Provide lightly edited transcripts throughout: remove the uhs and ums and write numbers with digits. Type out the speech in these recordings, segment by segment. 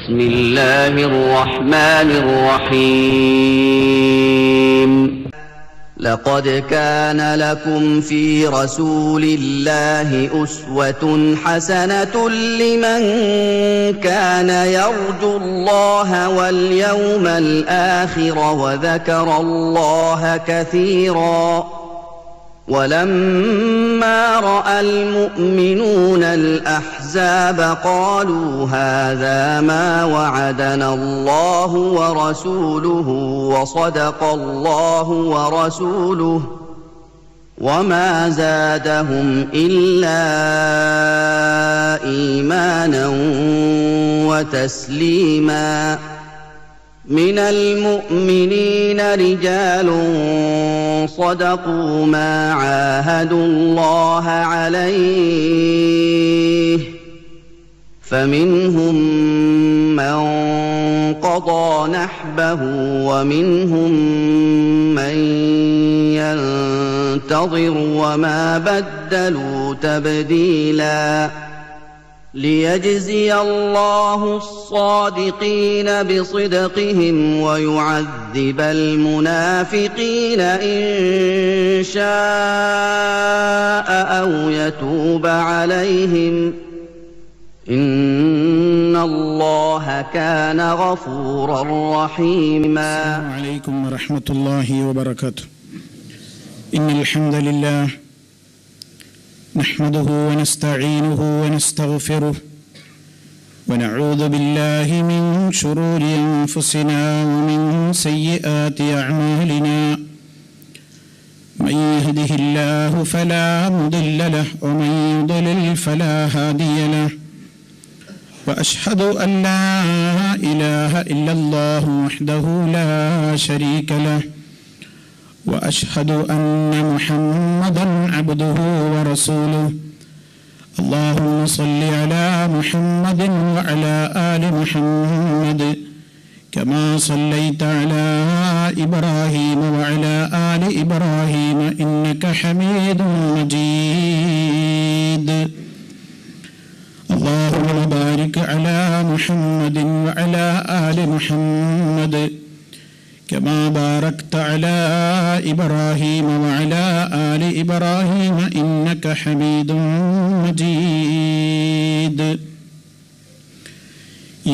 بسم الله الرحمن الرحيم لقد كان لكم في رسول الله أسوة حسنة لمن كان يرجو الله واليوم الآخر وذكر الله كثيرا ولما رأى المؤمنون الأحزاب قالوا هذا ما وعدنا الله ورسوله وصدق الله ورسوله وما زادهم إلا إيمانا وتسليما من المؤمنين رجال صدقوا ما عاهدوا الله عليه فمنهم من قضى نحبه ومنهم من ينتظر وما بدلوا تبديلا ليجزي الله الصادقين بصدقهم ويعذب المنافقين إن شاء أو يتوب عليهم إن الله كان غفورا رحيما. السلام عليكم ورحمة الله وبركاته. إن الحمد لله نحمده ونستعينه ونستغفره ونعوذ بالله من شرور أنفسنا ومن سيئات أعمالنا من يهده الله فلا مضل له ومن يضلل فلا هادي له وأشهد أن لا إله إلا الله وحده لا شريك له وأشهد أن محمدًا عبده ورسوله اللهم صل على محمد وعلى آل محمد كما صليت على إبراهيم وعلى آل إبراهيم إنك حميد مجيد اللهم بارك على محمد وعلى آل محمد كما باركت على إبراهيم وعلى آل إبراهيم إنك حميد مجيد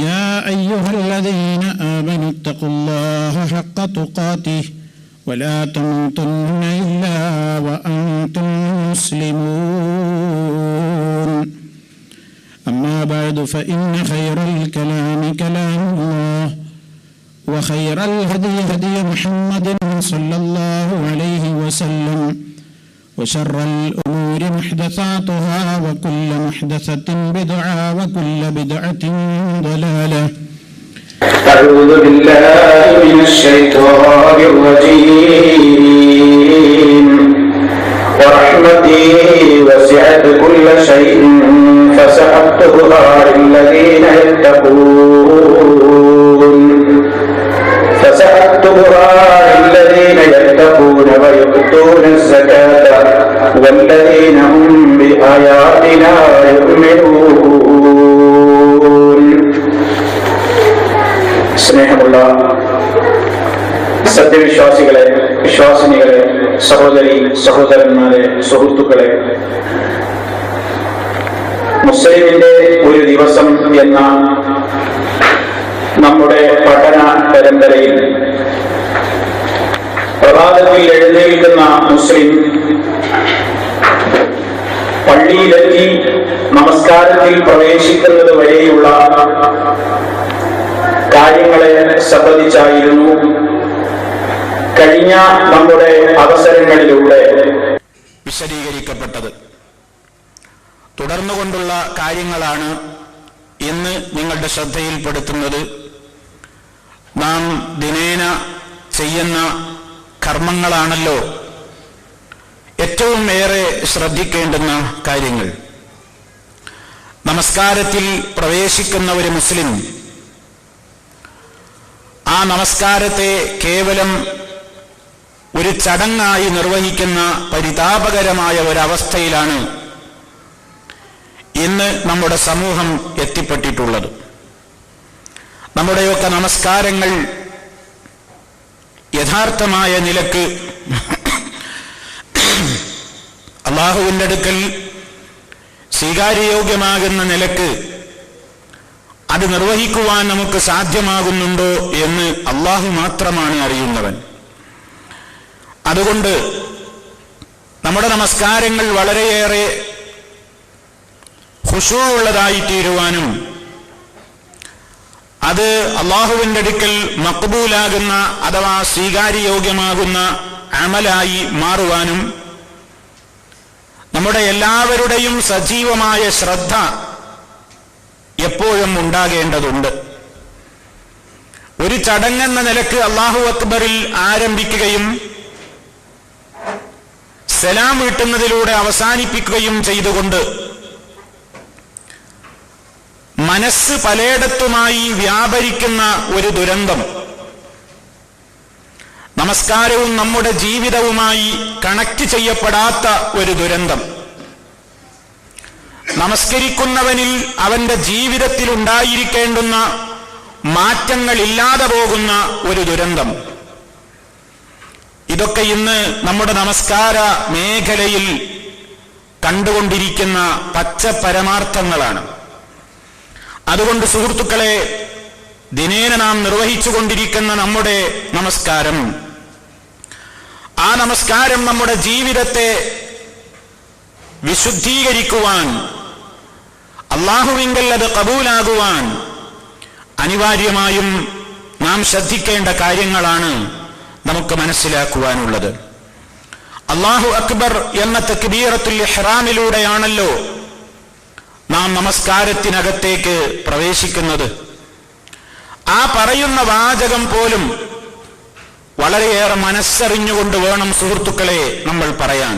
يا أيها الذين آمنوا اتقوا الله حق تقاته ولا تموتن إلا وأنتم مسلمون أما بعد فإن خير الكلام كلام الله وخير الهدي هدي محمد صلى الله عليه وسلم وشر الأمور محدثاتها وكل محدثة بدعة وكل بدعة ضلالة. أعوذ بالله من الشيطان الرجيم ورحمتي وسعت كل شيء فسحقتها للذين يتقون ويؤتون الزكاة والذين هم بآياتنا يؤمنون. സ്നേഹമുള്ള സത്യവിശ്വാസികളെ, വിശ്വാസിനികളെ, സഹോദരി സഹോദരന്മാരെ, സുഹൃത്തുക്കളെ, മുസ്ലിമിന്റെ ഒരു ദിവസം എന്ന നമ്മുടെ പഠന പരമ്പരയിൽ പ്രഭാതത്തിൽ എഴുന്നേൽക്കുന്ന മുസ്ലിം പള്ളിയിലെത്തി നമസ്കാരത്തിൽ പ്രവേശിക്കുന്നത് വരെയുള്ള കാര്യങ്ങളെ സംബന്ധിച്ചായിരുന്നു കഴിഞ്ഞ നമ്മുടെ അവസരങ്ങളിലൂടെ വിശദീകരിക്കപ്പെട്ടത്. തുടർന്നുകൊണ്ടുള്ള കാര്യങ്ങളാണ് ഇന്ന് നിങ്ങളുടെ ശ്രദ്ധയിൽപ്പെടുത്തുന്നത്. നാം ദിനേന ചെയ്യുന്ന കർമ്മങ്ങളാണല്ലോ ഏറ്റവും ഏറെ ശ്രദ്ധിക്കേണ്ടുന്ന കാര്യങ്ങൾ. നമസ്കാരത്തിൽ പ്രവേശിക്കുന്ന ഒരു മുസ്ലിം ആ നമസ്കാരത്തെ കേവലം ഒരു ചടങ്ങായി നിർവഹിക്കുന്ന പരിതാപകരമായ ഒരവസ്ഥയിലാണ് ഇന്ന് നമ്മുടെ സമൂഹം എത്തിപ്പെട്ടിട്ടുള്ളത്. നമ്മുടെയൊക്കെ നമസ്കാരങ്ങൾ യഥാർത്ഥമായ നിലക്ക് അല്ലാഹുവിൻ്റെ അടുക്കൽ സ്വീകാര്യയോഗ്യമാകുന്ന നിലക്ക് അത് നിർവഹിക്കുവാൻ നമുക്ക് സാധ്യമാകുന്നുണ്ടോ എന്ന് അല്ലാഹു മാത്രമാണ് അറിയുന്നവൻ. അതുകൊണ്ട് നമ്മുടെ നമസ്കാരങ്ങൾ വളരെയേറെ ഖുശൂഉള്ളതായി തീരുവാനും അത് അല്ലാഹുവിൻ്റെ അടുക്കൽ മഖ്ബൂലാകുന്ന അഥവാ സ്വീകാര്യയോഗ്യമാകുന്ന അമലായി മാറുവാനും നമ്മുടെ എല്ലാവരുടെയും സജീവമായ ശ്രദ്ധ എപ്പോഴും ഉണ്ടാകേണ്ടതുണ്ട്. ഒരു ചടങ്ങെന്ന നിലക്ക് അല്ലാഹു അക്ബറിൽ ആരംഭിക്കുകയും സലാം വീട്ടുന്നതിലൂടെ അവസാനിപ്പിക്കുകയും ചെയ്തുകൊണ്ട് മനസ്സ് പലയിടത്തുമായി വ്യാപരിക്കുന്ന ഒരു ദുരന്തം, നമസ്കാരവും നമ്മുടെ ജീവിതവുമായി കണക്ട് ചെയ്യപ്പെടാത്ത ഒരു ദുരന്തം, നമസ്കരിക്കുന്നവനിൽ അവന്റെ ജീവിതത്തിൽ ഉണ്ടായിരിക്കേണ്ടുന്ന മാറ്റങ്ങൾ ഇല്ലാതെ പോകുന്ന ഒരു ദുരന്തം, ഇതൊക്കെ ഇന്ന് നമ്മുടെ നമസ്കാര മേഖലയിൽ കണ്ടുകൊണ്ടിരിക്കുന്ന പച്ച പരമാർത്ഥങ്ങളാണ്. അതുകൊണ്ട് സുഹൃത്തുക്കളെ, ദിനേന നാം നിർവഹിച്ചുകൊണ്ടിരിക്കുന്ന നമ്മുടെ നമസ്കാരം, ആ നമസ്കാരം നമ്മുടെ ജീവിതത്തെ വിശുദ്ധീകരിക്കുവാൻ, അല്ലാഹുവിങ്കൽ അത് ഖബൂലാകുവാൻ അനിവാര്യമായും നാം ശ്രദ്ധിക്കേണ്ട കാര്യങ്ങളാണ് നമുക്ക് മനസ്സിലാക്കുവാനുള്ളത്. അല്ലാഹു അക്ബർ എന്ന തക്ബീറത്തുൽ ഇഹ്റാമിലൂടെയാണല്ലോ നാം നമസ്കാരത്തിനകത്തേക്ക് പ്രവേശിക്കുന്നത്. ആ പറയുന്ന വാചകം പോലും വളരെയേറെ മനസ്സറിഞ്ഞുകൊണ്ട് വേണം സുഹൃത്തുക്കളെ നമ്മൾ പറയാൻ.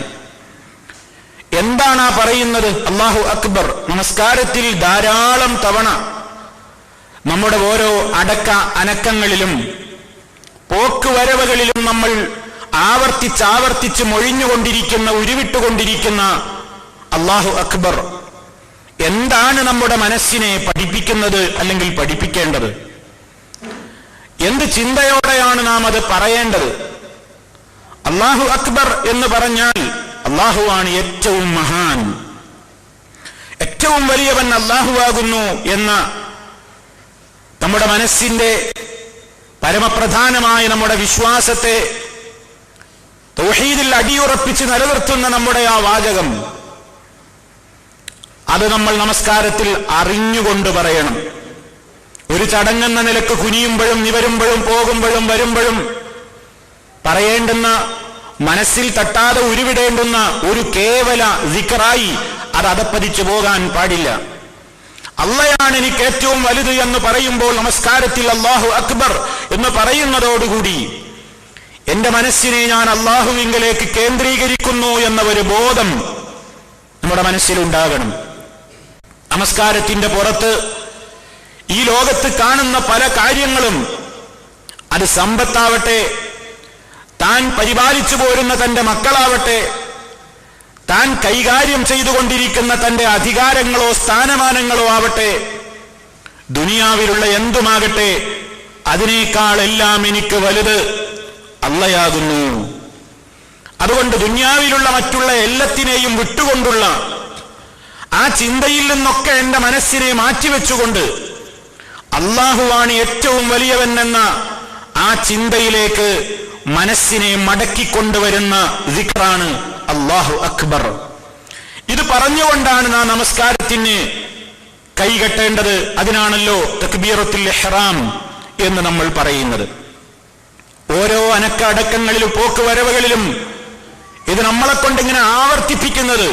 എന്താണ് ആ പറയുന്നത്? അല്ലാഹു അക്ബർ. നമസ്കാരത്തിൽ ധാരാളം തവണ നമ്മുടെ ഓരോ അനക്കങ്ങളിലും പോക്കുവരവുകളിലും നമ്മൾ ആവർത്തിച്ച് മൊഴിഞ്ഞുകൊണ്ടിരിക്കുന്ന, ഉരുവിട്ടുകൊണ്ടിരിക്കുന്ന അല്ലാഹു അക്ബർ എന്താണ് നമ്മുടെ മനസ്സിനെ പഠിപ്പിക്കുന്നത്, അല്ലെങ്കിൽ പഠിപ്പിക്കേണ്ടത്? എന്ത് ചിന്തയോടെയാണ് നാം അത് പറയേണ്ടത്? അല്ലാഹു അക്ബർ എന്ന് പറഞ്ഞാൽ അല്ലാഹുവാണ് ഏറ്റവും മഹാൻ, ഏറ്റവും വലിയവൻ അല്ലാഹുവാകുന്നു എന്ന നമ്മുടെ മനസ്സിന്റെ പരമപ്രധാനമായ നമ്മുടെ വിശ്വാസത്തെ തൗഹീദിൽ അടിയുറപ്പിച്ച് നിലനിർത്തുന്ന നമ്മുടെ ആ വാചകം, അത് നമ്മൾ നമസ്കാരത്തിൽ അറിഞ്ഞുകൊണ്ട് പറയണം. ഒരു ചടങ്ങെന്ന നിലക്ക് കുനിയുമ്പോഴും നിവരുമ്പോഴും പോകുമ്പോഴും വരുമ്പോഴും പറയേണ്ടുന്ന, മനസ്സിൽ തട്ടാതെ ഉരുവിടേണ്ടുന്ന ഒരു കേവല ദിക്റായി അത് അതപ്പതിച്ചു പോകാൻ പാടില്ല. അള്ളയാണ് എനിക്ക് ഏറ്റവും വലുത് എന്ന് പറയുമ്പോൾ നമസ്കാരത്തിൽ അല്ലാഹു അക്ബർ എന്ന് പറയുന്നതോടുകൂടി എന്റെ മനസ്സിനെ ഞാൻ അല്ലാഹുവിങ്കലേക്ക് കേന്ദ്രീകരിക്കുന്നു എന്ന ഒരു ബോധം നമ്മുടെ മനസ്സിലുണ്ടാകണം. നമസ്കാരത്തിന്റെ പുറത്ത് ഈ ലോകത്ത് കാണുന്ന പല കാര്യങ്ങളും, അത് സമ്പത്താവട്ടെ, താൻ പരിപാലിച്ചു പോരുന്ന തന്റെ മക്കളാവട്ടെ, താൻ കൈകാര്യം ചെയ്തുകൊണ്ടിരിക്കുന്ന തന്റെ അധികാരങ്ങളോ സ്ഥാനമാനങ്ങളോ ആവട്ടെ, ദുനിയാവിലുള്ള എന്തുമാകട്ടെ, അതിനേക്കാളെല്ലാം എനിക്ക് വലുത് അള്ളയാകുന്നു. അതുകൊണ്ട് ദുനിയാവിലുള്ള മറ്റുള്ള എല്ലാത്തിനെയും വിട്ടുകൊണ്ടുള്ള ആ ചിന്തയിൽ നിന്നൊക്കെ എന്റെ മനസ്സിനെ മാറ്റിവെച്ചുകൊണ്ട് അല്ലാഹുവാണ് ഏറ്റവും വലിയവൻ എന്ന ആ ചിന്തയിലേക്ക് മനസ്സിനെ മടക്കിക്കൊണ്ടുവരുന്ന ദിക്റാണ് അല്ലാഹു അക്ബർ. ഇത് പറഞ്ഞുകൊണ്ടാണ് നാം നമസ്കാരത്തിന് കൈകെട്ടേണ്ടത്. അതിനാണല്ലോ തക്ബീറത്തുൽ ഇഹ്റാം എന്ന് നമ്മൾ പറയുന്നത്. ഓരോ അനക്കടക്കങ്ങളിലും പോക്കുവരവുകളിലും ഇത് നമ്മളെ കൊണ്ടിങ്ങനെ ആവർത്തിപ്പിക്കുന്നത്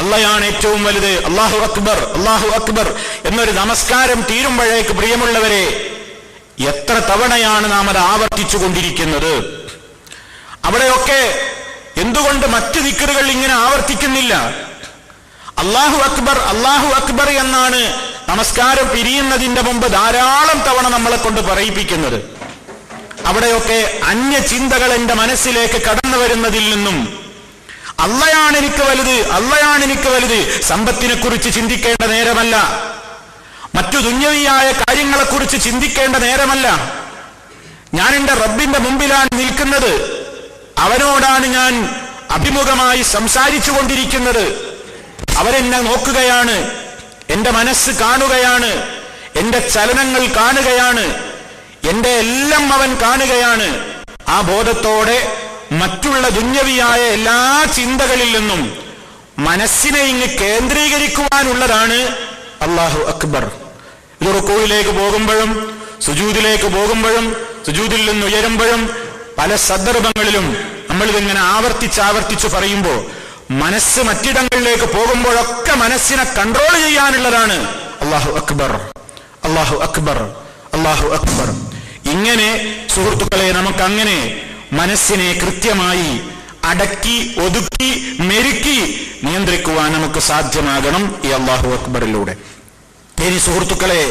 അള്ളയാണ് ഏറ്റവും വലുത്, അല്ലാഹു അക്ബർ, അല്ലാഹു അക്ബർ എന്നൊരു നമസ്കാരം തീരുമ്പോഴേക്ക് പ്രിയമുള്ളവരെ എത്ര തവണയാണ് നാം അത് ആവർത്തിച്ചു കൊണ്ടിരിക്കുന്നത്? അവിടെയൊക്കെ എന്തുകൊണ്ട് മറ്റു ദിക്റുകൾ ഇങ്ങനെ ആവർത്തിക്കുന്നില്ല? അല്ലാഹു അക്ബർ, അല്ലാഹു അക്ബർ എന്നാണ് നമസ്കാരം പിരിയുന്നതിന്റെ മുമ്പ് ധാരാളം തവണ നമ്മളെ കൊണ്ട് പറയിപ്പിക്കുന്നത്. അവിടെയൊക്കെ അന്യ ചിന്തകൾ എന്റെ മനസ്സിലേക്ക് കടന്നു വരുന്നതിൽ നിന്നും അള്ളയാണ് എനിക്ക് വലുത്, അള്ളയാണ് എനിക്ക് വലുത്, സമ്പത്തിനെ കുറിച്ച് ചിന്തിക്കേണ്ട നേരമല്ല, മറ്റു ദുന്യവിയായ കാര്യങ്ങളെക്കുറിച്ച് ചിന്തിക്കേണ്ട നേരമല്ല. ഞാൻ എന്റെ റബ്ബിന്റെ മുമ്പിലാണ് നിൽക്കുന്നത്. അവനോടാണ് ഞാൻ അഭിമുഖമായി സംസാരിച്ചു കൊണ്ടിരിക്കുന്നത്. അവരെന്നെ നോക്കുകയാണ്, എന്റെ മനസ്സ് കാണുകയാണ്, എന്റെ ചലനങ്ങൾ കാണുകയാണ്, എന്റെ എല്ലാം അവൻ കാണുകയാണ്. ആ ബോധത്തോടെ മറ്റുള്ള ദുന്യവിയായ എല്ലാ ചിന്തകളിൽ നിന്നും മനസ്സിനെ ഇങ്ങ് കേന്ദ്രീകരിക്കുവാനുള്ളതാണ് അല്ലാഹു അക്ബർ. ഇത് റുകൂയിലേക്ക് പോകുമ്പോഴും സുജൂദിലേക്ക് പോകുമ്പോഴും സുജൂദിൽ നിന്ന് ഉയരുമ്പോഴും പല സന്ദർഭങ്ങളിലും നമ്മളിതിങ്ങനെ ആവർത്തിച്ച് പറയുമ്പോൾ മനസ്സ് മറ്റിടങ്ങളിലേക്ക് പോകുമ്പോഴൊക്കെ മനസ്സിനെ കൺട്രോൾ ചെയ്യാനുള്ളതാണ് അല്ലാഹു അക്ബർ, അല്ലാഹു അക്ബർ, അല്ലാഹു അക്ബർ. ഇങ്ങനെ സുഹൃത്തുക്കളെ, നമുക്കങ്ങനെ മനസ്സിനെ കൃത്യമായി അടക്കി ഒതുക്കി മെരുക്കി നിയന്ത്രിക്കുവാൻ നമുക്ക് സാധ്യമാകണം ഈ അല്ലാഹു അക്ബറിലൂടെ. ഇനി സുഹൃത്തുക്കളെ,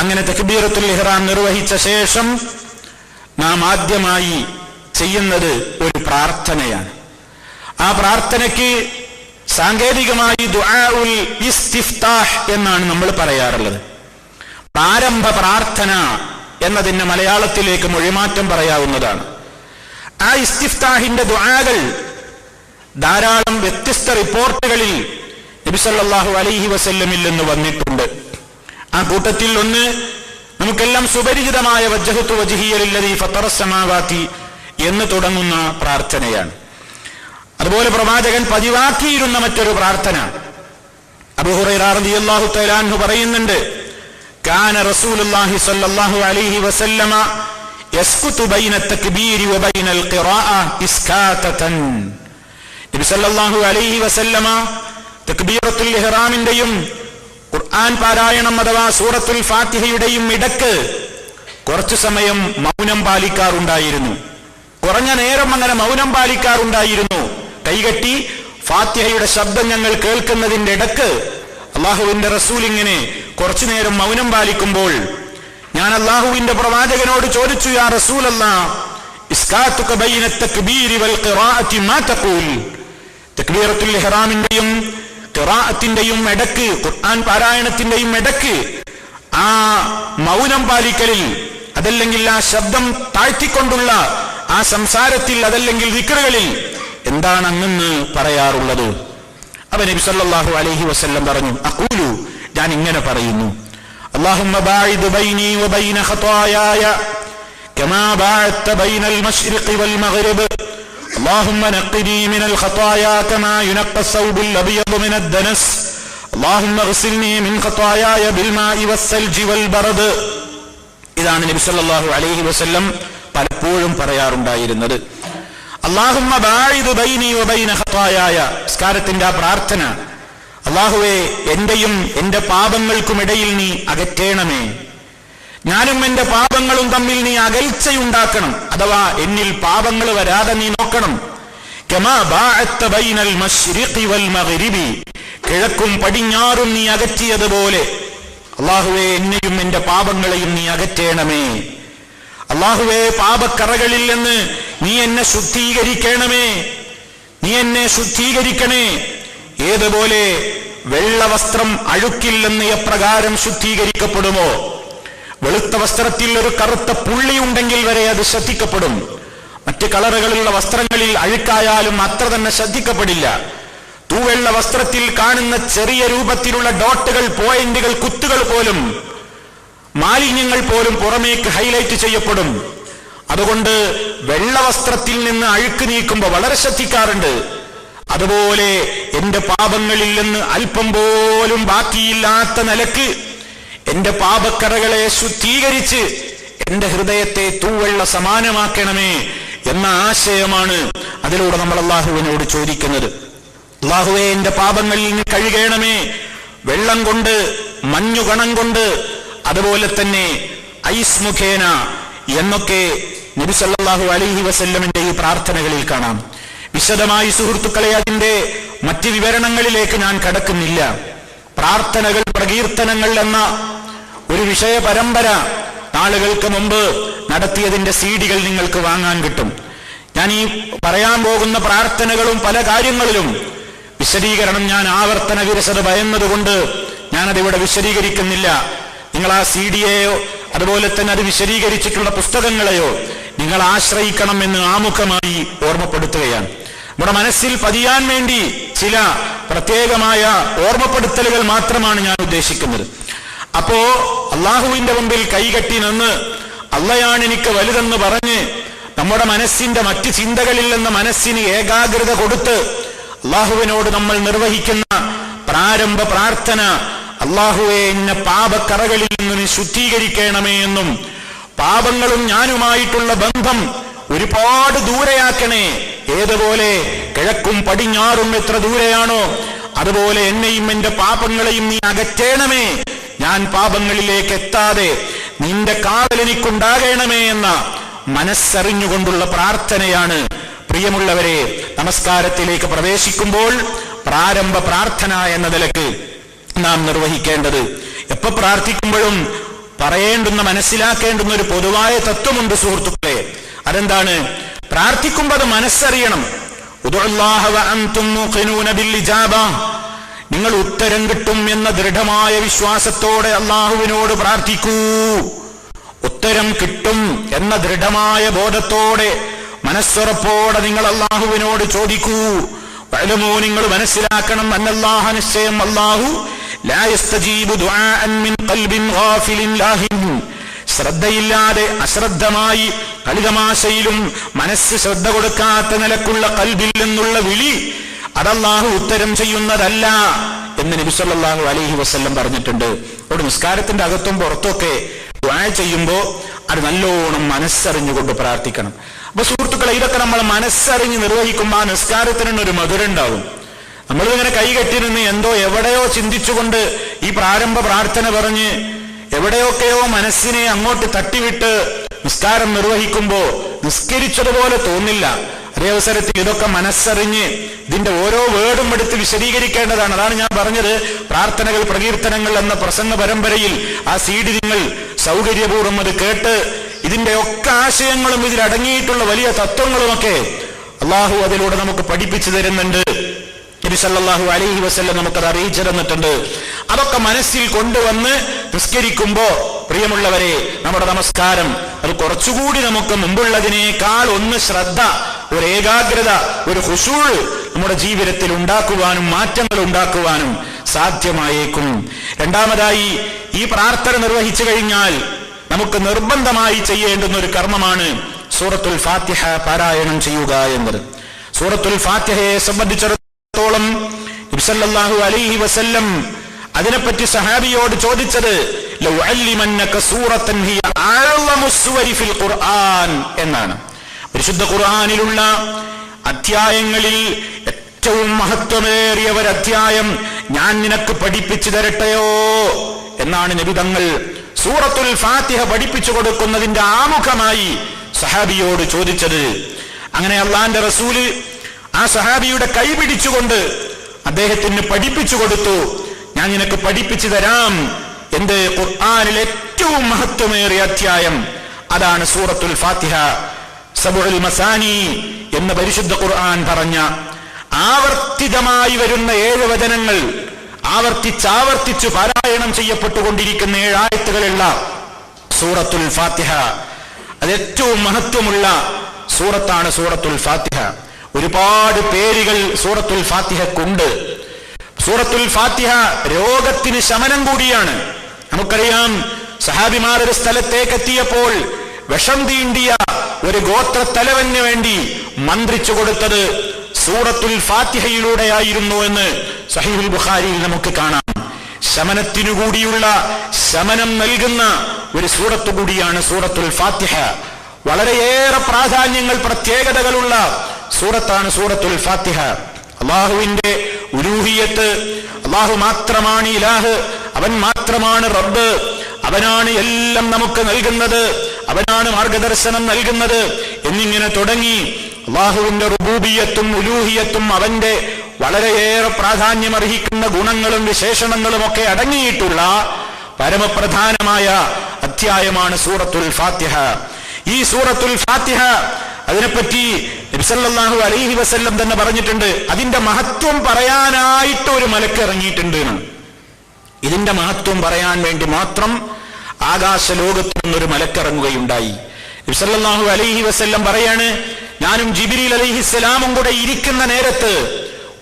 അങ്ങനെ തക്ബീറത്തുൽ ഇഹ്റാം നിർവഹിച്ച ശേഷം നാം ആദ്യമായി ചെയ്യുന്നത് ഒരു പ്രാർത്ഥനയാണ്. ആ പ്രാർത്ഥനയ്ക്ക് സാങ്കേതികമായി ദുആഉൽ ഇസ്തിഫ്താഹ് എന്നാണ് നമ്മൾ പറയാറുള്ളത്. പ്രാരംഭ പ്രാർത്ഥന എന്നതിന് മലയാളത്തിലേക്ക് മൊഴിമാറ്റം പറയാവുന്നതാണ്. ആ ഇസ്തിഫ്താഹിന്റെ ദുആകൾ ധാരാളം വ്യത്യസ്ത റിപ്പോർട്ടുകളിൽ നബി സല്ലല്ലാഹു അലൈഹി വസല്ലമിൽ നിന്ന് വന്നിട്ടുണ്ട്. ആ കൂട്ടത്തിൽ ഒന്ന് നമുക്കെല്ലാം സുപരിചിതമായ വജ്ഹതു വജ്ഹിയല്ലദീ ഫത്തറസ് സമാവാതി എന്ന് തുടങ്ങുന്ന പ്രാർത്ഥനയാണ്. അതുപോലെ പ്രവാചകൻ പതിവാക്കിയിരുന്ന മറ്റൊരു പ്രാർത്ഥന അബൂ ഹുറൈറ റളിയല്ലാഹു തആല അൻഹു പറയുന്നുണ്ട്, കാന റസൂലുള്ളാഹി സ്വല്ലല്ലാഹു അലൈഹി വസല്ലമ യസ്കുതു ബൈന തക്ബീരി വബൈനൽ ഖിറാഅ ഇസ്കാതതൻ. നബി സല്ലല്ലാഹു അലൈഹി വസല്ലമ തക്ബീറത്തുൽ ഇഹ്റാമിന്റെയും ഖുർആൻ പാരായണം അഥവാ സൂറത്തുൽ ഫാത്തിഹയുടെയും ഇടക്ക് കുറച്ചു സമയം മൗനം പാലിക്കാറുണ്ടായിരുന്നു. കുറഞ്ഞ നേരം അങ്ങനെ മൗനം പാലിക്കാറുണ്ടായിരുന്നു. കൈകെട്ടി ഫാത്തിഹയുടെ ശബ്ദം ഞങ്ങൾ കേൾക്കുന്നതിന്റെ ഇടക്ക് അള്ളാഹുവിന്റെ റസൂൽ ഇങ്ങനെ കുറച്ചു നേരം മൗനം പാലിക്കുമ്പോൾ ഞാൻ അള്ളാഹുവിന്റെ പ്രവാചകനോട് ചോദിച്ചു, യാ റസൂലല്ലാഹ്, ഇസ്കാതുക ബൈന തക്ബീരി വൽ ഖിറാഅത്തി മാ തഖൂൽ. തക്ബീറത്തുൽ ഇഹ്റാമിന്റെയും ഖിറാഅത്തിന്റെയും ഇടക്ക്, ഖുർആൻ പാരായണത്തിന്റെയും ഇടക്ക് ആ മൗനം പാലിക്കലിൽ, അതല്ലെങ്കിൽ ആ ശബ്ദം താഴ്ത്തിക്കൊണ്ടുള്ള ആ സംസാരത്തിൽ, അതല്ലെങ്കിൽ ദിക്റുകളിൽ എന്താണ് അങ്ങെന്ന് പറയാറുള്ളത്? അപ്പോൾ നബി സല്ലല്ലാഹു അലൈഹി വസല്ലം പറഞ്ഞു, അഖൂലു, ഞാൻ ഇങ്ങനെ പറയുന്നു, അല്ലാഹുമ്മ ബാഇദ് ബൈനി വബൈന ഖതായായ കമാ ബഅദ്ത ബൈനൽ മശ്രിഖി വൽ മഗ്രിബ്. اللهم نقني من الخطايا كما ينقى الثوب الأبيض من الدنس. اللهم اغسلني من خطاياي بالماء والثلج والبرد. ഇതാണ് നബി സല്ലല്ലാഹു അലൈഹി വസല്ലം പലപ്പോഴും പറയാറുണ്ടായിരുന്നത്. അല്ലാഹുമ്മ ബാഇദ് ബൈനി വബൈന ഖതായായ, സ്കാരത്തിന്റെ ആ പ്രാർത്ഥന, അല്ലാഹുവേ, എന്റെയും എന്റെ പാപങ്ങൾക്കുമിടയിൽ നീ അകറ്റേണമേ. ഞാനും എന്റെ പാപങ്ങളും തമ്മിൽ നീ അകൽച്ചയുണ്ടാക്കണം, അഥവാ എന്നിൽ പാപങ്ങൾ വരാതെ നീ നോക്കണം. കമാ ബഅദ്ത ബൈനൽ മശ്രിഖി വൽ മഗ്രിബി, കിഴക്കും പടിഞ്ഞാറും നീ അകറ്റിയതുപോലെ അല്ലാഹുവേ, എന്നെയും എന്റെ പാപങ്ങളെയും നീ അകറ്റേണമേ. അല്ലാഹുവേ, പാപക്കറകളിൽ നിന്ന് നീ എന്നെ ശുദ്ധീകരിക്കണമേ, നീ എന്നെ ശുദ്ധീകരിക്കണേ. ഏതുപോലെ വെള്ള വസ്ത്രം അഴുക്കില്ലെന്ന് എപ്രകാരം ശുദ്ധീകരിക്കപ്പെടുമോ, വെളുത്ത വസ്ത്രത്തിൽ ഒരു കറുത്ത പുള്ളി ഉണ്ടെങ്കിൽ വരെ അത് ശ്രദ്ധിക്കപ്പെടും. മറ്റ് കളറുകളുള്ള വസ്ത്രങ്ങളിൽ അഴുക്കായാലും അത്ര തന്നെ ശ്രദ്ധിക്കപ്പെടില്ല. തൂവെള്ള വസ്ത്രത്തിൽ കാണുന്ന ചെറിയ രൂപത്തിലുള്ള ഡോട്ടുകൾ, പോയിന്റുകൾ, കുത്തുകൾ പോലും, മാലിന്യങ്ങൾ പോലും പുറമേക്ക് ഹൈലൈറ്റ് ചെയ്യപ്പെടും. അതുകൊണ്ട് വെള്ള വസ്ത്രത്തിൽ നിന്ന് അഴുക്ക് നീക്കുമ്പോൾ വളരെ ശ്രദ്ധിക്കാറുണ്ട്. അതുപോലെ എന്റെ പാപങ്ങളിൽ നിന്ന് അല്പം പോലും ബാക്കിയില്ലാത്ത നിലക്ക് എന്റെ പാപക്കറകളെ ശുദ്ധീകരിച്ച് എന്റെ ഹൃദയത്തെ തൂവെള്ള സമാനമാക്കണമേ എന്ന ആശയമാണ് അതിലൂടെ നമ്മൾ അള്ളാഹുവിനോട് ചോദിക്കുന്നത്. അള്ളാഹുവേ, എന്റെ പാപങ്ങളിൽ നിന്ന് കഴുകണമേ, വെള്ളം കൊണ്ട്, മഞ്ഞുകണം കൊണ്ട്, അതുപോലെ തന്നെ ഐസ് മുഖേന എന്നൊക്കെ നബി സല്ലല്ലാഹു അലൈഹി വസല്ലമിന്റെ ഈ പ്രാർത്ഥനകളിൽ കാണാം. വിശദമായി സുഹൃത്തുക്കളെ അതിന്റെ മറ്റ് വിവരണങ്ങളിലേക്ക് ഞാൻ കടക്കുന്നില്ല. പ്രാർത്ഥനകൾ, പ്രകീർത്തനങ്ങൾ എന്ന ഒരു വിഷയ പരമ്പര നാളുകൾക്ക് മുമ്പ് നടത്തിയതിന്റെ സീഡികൾ നിങ്ങൾക്ക് വാങ്ങാൻ കിട്ടും. ഞാൻ ഈ പറയാൻ പോകുന്ന പ്രാർത്ഥനകളും പല കാര്യങ്ങളിലും വിശദീകരണം ഞാൻ ആവർത്തന വിരസത ഭയന്നതുകൊണ്ട് ഞാനതിവിടെ വിശദീകരിക്കുന്നില്ല. നിങ്ങൾ ആ CD-യെയോ അതുപോലെ തന്നെ അത് വിശദീകരിച്ചിട്ടുള്ള പുസ്തകങ്ങളെയോ നിങ്ങൾ ആശ്രയിക്കണമെന്ന് ആമുഖമായി ഓർമ്മപ്പെടുത്തുകയാണ്. നമ്മുടെ മനസ്സിൽ പതിയാൻ വേണ്ടി ചില പ്രത്യേകമായ ഓർമ്മപ്പെടുത്തലുകൾ മാത്രമാണ് ഞാൻ ഉദ്ദേശിക്കുന്നത്. അപ്പോ അള്ളാഹുവിന്റെ മുമ്പിൽ കൈകെട്ടി നിന്ന് അള്ളയാണ് എനിക്ക് വലുതെന്ന് പറഞ്ഞ് നമ്മുടെ മനസ്സിന്റെ മറ്റ് ചിന്തകളിൽ നിന്ന് മനസ്സിന് ഏകാഗ്രത കൊടുത്ത് അള്ളാഹുവിനോട് നമ്മൾ നിർവഹിക്കുന്ന പ്രാരംഭ പ്രാർത്ഥന, അള്ളാഹുവെ എന്നെ പാപക്കറകളിൽ നിന്ന് ശുദ്ധീകരിക്കണമേ എന്നും പാപങ്ങളും ഞാനുമായിട്ടുള്ള ബന്ധം ഒരുപാട് ദൂരെയാക്കണേ. ഏതുപോലെ കിഴക്കും പടിഞ്ഞാറും എത്ര ദൂരെയാണോ അതുപോലെ എന്നെയും എന്റെ പാപങ്ങളെയും നീ അകറ്റേണമേ. ഞാൻ പാപങ്ങളിലേക്ക് എത്താതെ നിന്റെ കാവൽ എനിക്കുണ്ടാകണമേ എന്ന മനസ്സറിഞ്ഞുകൊണ്ടുള്ള പ്രാർത്ഥനയാണ് പ്രിയമുള്ളവരെ നമസ്കാരത്തിലേക്ക് പ്രവേശിക്കുമ്പോൾ പ്രാരംഭ പ്രാർത്ഥന എന്ന നിലക്ക് നാം നിർവഹിക്കേണ്ടത്. എപ്പോ പ്രാർത്ഥിക്കുമ്പോഴും പറയേണ്ടുന്ന മനസ്സിലാക്കേണ്ടുന്ന ഒരു പൊതുവായ തത്വമുണ്ട് സുഹൃത്തുക്കളെ. അതെന്താണ്? പ്രാർത്ഥിക്കുമ്പോൾ അത് മനസ്സറിയണം. ഉദുഅല്ലാഹ വഅൻതും മുഖിനൂന ബിൽ ഇജാബ, നിങ്ങൾ ഉത്തരം കിട്ടും എന്ന ദൃഢമായ വിശ്വാസത്തോടെ അള്ളാഹുവിനോട് പ്രാർത്ഥിക്കൂ. ഉത്തരം കിട്ടും എന്ന ദൃഢമായ ബോധത്തോടെ മനസ്സുറപ്പോടെ നിങ്ങൾ അള്ളാഹുവിനോട് ചോദിക്കൂ. വഅലമൂ, നിങ്ങൾ മനസ്സിലാക്കണം, അന്നല്ലാഹ, നിശ്ചയം അല്ലാഹു ലാ യസ്തജീബു ദുആഅൻ മിൻ ഖൽബിൻ ഗാഫിലിൻ ലാഹിൻ, ശ്രദ്ധയില്ലാതെ അശ്രദ്ധമായി കളിതമാശയിലും മനസ്സ് ശ്രദ്ധ കൊടുക്കാത്ത നിലക്കുള്ള ഖൽബിൽ നിന്നുള്ള വിളി അതല്ലാഹു ഉത്തരം ചെയ്യുന്നതല്ല എന്ന് നബി സല്ലല്ലാഹു അലൈഹി വസല്ലം പറഞ്ഞിട്ടുണ്ട്. അവിടെ നിസ്കാരത്തിന്റെ അകത്തും പുറത്തൊക്കെ ദുആ ചെയ്യുമ്പോ അത് നല്ലോണം മനസ്സറിഞ്ഞുകൊണ്ട് പ്രാർത്ഥിക്കണം. അപ്പൊ സുഹൃത്തുക്കളെ, ഇതൊക്കെ നമ്മൾ മനസ്സറിഞ്ഞ് നിർവഹിക്കുമ്പോൾ ആ നിസ്കാരത്തിനൊരു മധുരം ഉണ്ടാവും. നമ്മളിങ്ങനെ കൈകെട്ടിരുന്ന് എന്തോ എവിടെയോ ചിന്തിച്ചുകൊണ്ട് ഈ പ്രാരംഭ പ്രാർത്ഥന പറഞ്ഞ് എവിടെയൊക്കെയോ മനസ്സിനെ അങ്ങോട്ട് തട്ടിവിട്ട് നിസ്കാരം നിർവഹിക്കുമ്പോ നിസ്കരിച്ചതുപോലെ തോന്നില്ല. അതേ അവസരത്തിൽ ഇതൊക്കെ മനസ്സറിഞ്ഞ് ഇതിന്റെ ഓരോ വേർഡും എടുത്ത് വിശദീകരിക്കേണ്ടതാണ്. അതാണ് ഞാൻ പറഞ്ഞത്, പ്രാർത്ഥനകൾ പ്രകീർത്തനങ്ങൾ എന്ന പ്രസംഗ പരമ്പരയിൽ ആ CD നിങ്ങൾ സൗകര്യപൂർവ്വം അത് കേട്ട് ഇതിന്റെ ഒക്കെ ആശയങ്ങളും ഇതിലടങ്ങിയിട്ടുള്ള വലിയ തത്വങ്ങളുമൊക്കെ അള്ളാഹു അതിലൂടെ നമുക്ക് പഠിപ്പിച്ചു തരുന്നുണ്ട്. നബി സല്ലല്ലാഹു അലൈഹി വസല്ലം നമുക്കത് അറിയിച്ചു തന്നിട്ടുണ്ട്. അതൊക്കെ മനസ്സിൽ കൊണ്ടുവന്ന് നിസ്കരിക്കുമ്പോ പ്രിയമുള്ളവരെ നമ്മുടെ നമസ്കാരം അത് കുറച്ചുകൂടി നമുക്ക് മുമ്പുള്ളതിനേക്കാൾ ഒന്ന് ശ്രദ്ധ, ഒരു ഏകാഗ്രത, ഒരു ഖുശൂഅ് നമ്മുടെ ജീവിതത്തിൽ ഉണ്ടാക്കുവാനും മാറ്റങ്ങൾ ഉണ്ടാക്കുവാനും സാധ്യമായേക്കും. രണ്ടാമതായി, ഈ പ്രാർത്ഥന നിർവഹിച്ചു കഴിഞ്ഞാൽ നമുക്ക് നിർബന്ധമായി ചെയ്യേണ്ടുന്ന ഒരു കർമ്മമാണ് സൂറത്തുൽ ഫാത്തിഹ പാരായണം ചെയ്യുക എന്നത്. സൂറത്തുൽ ഫാത്തിഹയെ സംബന്ധിച്ചിടത്തോളം നബി സല്ലല്ലാഹു അലൈഹി വസല്ലം അതിനെപ്പറ്റി സഹാബിയോട് ചോദിച്ചത് ലഉഅല്ലിമന്നക സൂറത്തൻ ഹിയ അഅ്ളമു സുവരി ഫിൽ ഖുർആൻ എന്നാണ്. പരിശുദ്ധ ഖുർആനിലുള്ള അധ്യായങ്ങളിൽ ഏറ്റവും മഹത്വമേറിയ ഒരു അധ്യായം ഞാൻ നിനക്ക് പഠിപ്പിച്ചു തരട്ടെയോ എന്നാണ് നബി തങ്ങൾ സൂറത്തുൽ ഫാത്തിഹ പഠിപ്പിച്ചു കൊടുക്കുന്നതിന്റെ ആമുഖമായി സഹാബിയോട് ചോദിച്ചത്. അങ്ങനെ അള്ളാന്റെ റസൂല് ആ സഹാബിയുടെ കൈ പിടിച്ചുകൊണ്ട് അദ്ദേഹത്തിന് പഠിപ്പിച്ചു കൊടുത്തു. ഞാൻ നിനക്ക് പഠിപ്പിച്ചു തരാം എന്ത് ഖുർആനിൽ ഏറ്റവും മഹത്വമേറിയ അധ്യായം, അതാണ് സൂറത്തുൽ ഫാത്തിഹ. സബഉൽ മസാനി എന്ന പരിശുദ്ധ ഖുർആൻ പറഞ്ഞ ആവർത്തിതമായി വരുന്ന 7 വചനങ്ങൾ ആവർത്തിച്ചാവർത്തിച്ചു പാരായണം ചെയ്യപ്പെട്ടുകൊണ്ടിരിക്കുന്ന 7 ആയത്തുകളുള്ള സൂറത്തുൽ ഫാത്തിഹ, അത് ഏറ്റവും മഹത്വമുള്ള സൂറത്താണ് സൂറത്തുൽ ഫാത്തിഹ. ഒരുപാട് പേരുകൾ സൂറത്തുൽ ഫാത്തിഹക്കുണ്ട്. സൂറത്തുൽ ഫാത്തിഹ രോഗത്തിന് ശമനം കൂടിയാണ്. നമുക്കറിയാം, സഹാബിമാർ ഒരു സ്ഥലത്തേക്ക് എത്തിയപ്പോൾ വിഷം തീണ്ടിയ ഒരു ഗോത്രത്തലവന് വേണ്ടി മന്ത്രിച്ചു കൊടുത്തത് സൂറത്തുൽ ഫാത്തിഹയിലൂടെയായിരുന്നു എന്ന് സഹീഹുൽ ബുഖാരിയിൽ നമുക്ക് കാണാം. ശമനത്തിനുകൂടിയുള്ള ശമനം നൽകുന്ന ഒരു സൂറത്ത് കൂടിയാണ് സൂറത്തുൽ ഫാത്തിഹ. വളരെയേറെ പ്രാധാന്യങ്ങൾ, പ്രത്യേകതകളുള്ള സൂറത്താണ് സൂറത്തുൽ ഫാത്തിഹ. അള്ളാഹുവിന്റെ ഉലൂഹിയത്ത്, അള്ളാഹു മാത്രമാണ് ഇലാഹ്, അവൻ മാത്രമാണ് റബ്ബ്, അവനാണ് എല്ലാം നമുക്ക് നൽകുന്നത്, അവനാണ് മാർഗദർശനം നൽകുന്നത് എന്നിങ്ങനെ തുടങ്ങി അള്ളാഹുവിന്റെ റുബൂബിയത്തും ഉലൂഹിയത്തും അവന്റെ വളരെയേറെ പ്രാധാന്യമർഹിക്കുന്ന ഗുണങ്ങളും വിശേഷണങ്ങളും ഒക്കെ അടങ്ങിയിട്ടുള്ള പരമപ്രധാനമായ അധ്യായമാണ് സൂറത്തുൽ ഫാത്തിഹ. ഈ സൂറത്തുൽ ഫാത്തിഹ അതിനെപ്പറ്റി നബി സല്ലല്ലാഹു അലൈഹി വസല്ലം തന്നെ പറഞ്ഞിട്ടുണ്ട്, അതിന്റെ മഹത്വം പറയാനായിട്ട് ഒരു മലക്ക് ഇറങ്ങിയിട്ടുണ്ട്. ഇതിന്റെ മഹത്വം പറയാൻ വേണ്ടി മാത്രം ആകാശലോകത്തു നിന്നൊരു മലക്കിറങ്ങുകയുണ്ടായി. നബി സല്ലല്ലാഹു അലൈഹി വസല്ലം പറയാണ്, ഞാനും ജിബ്രീൽ അലൈഹിസ്സലാമും കൂടെ ഇരിക്കുന്ന നേരത്ത്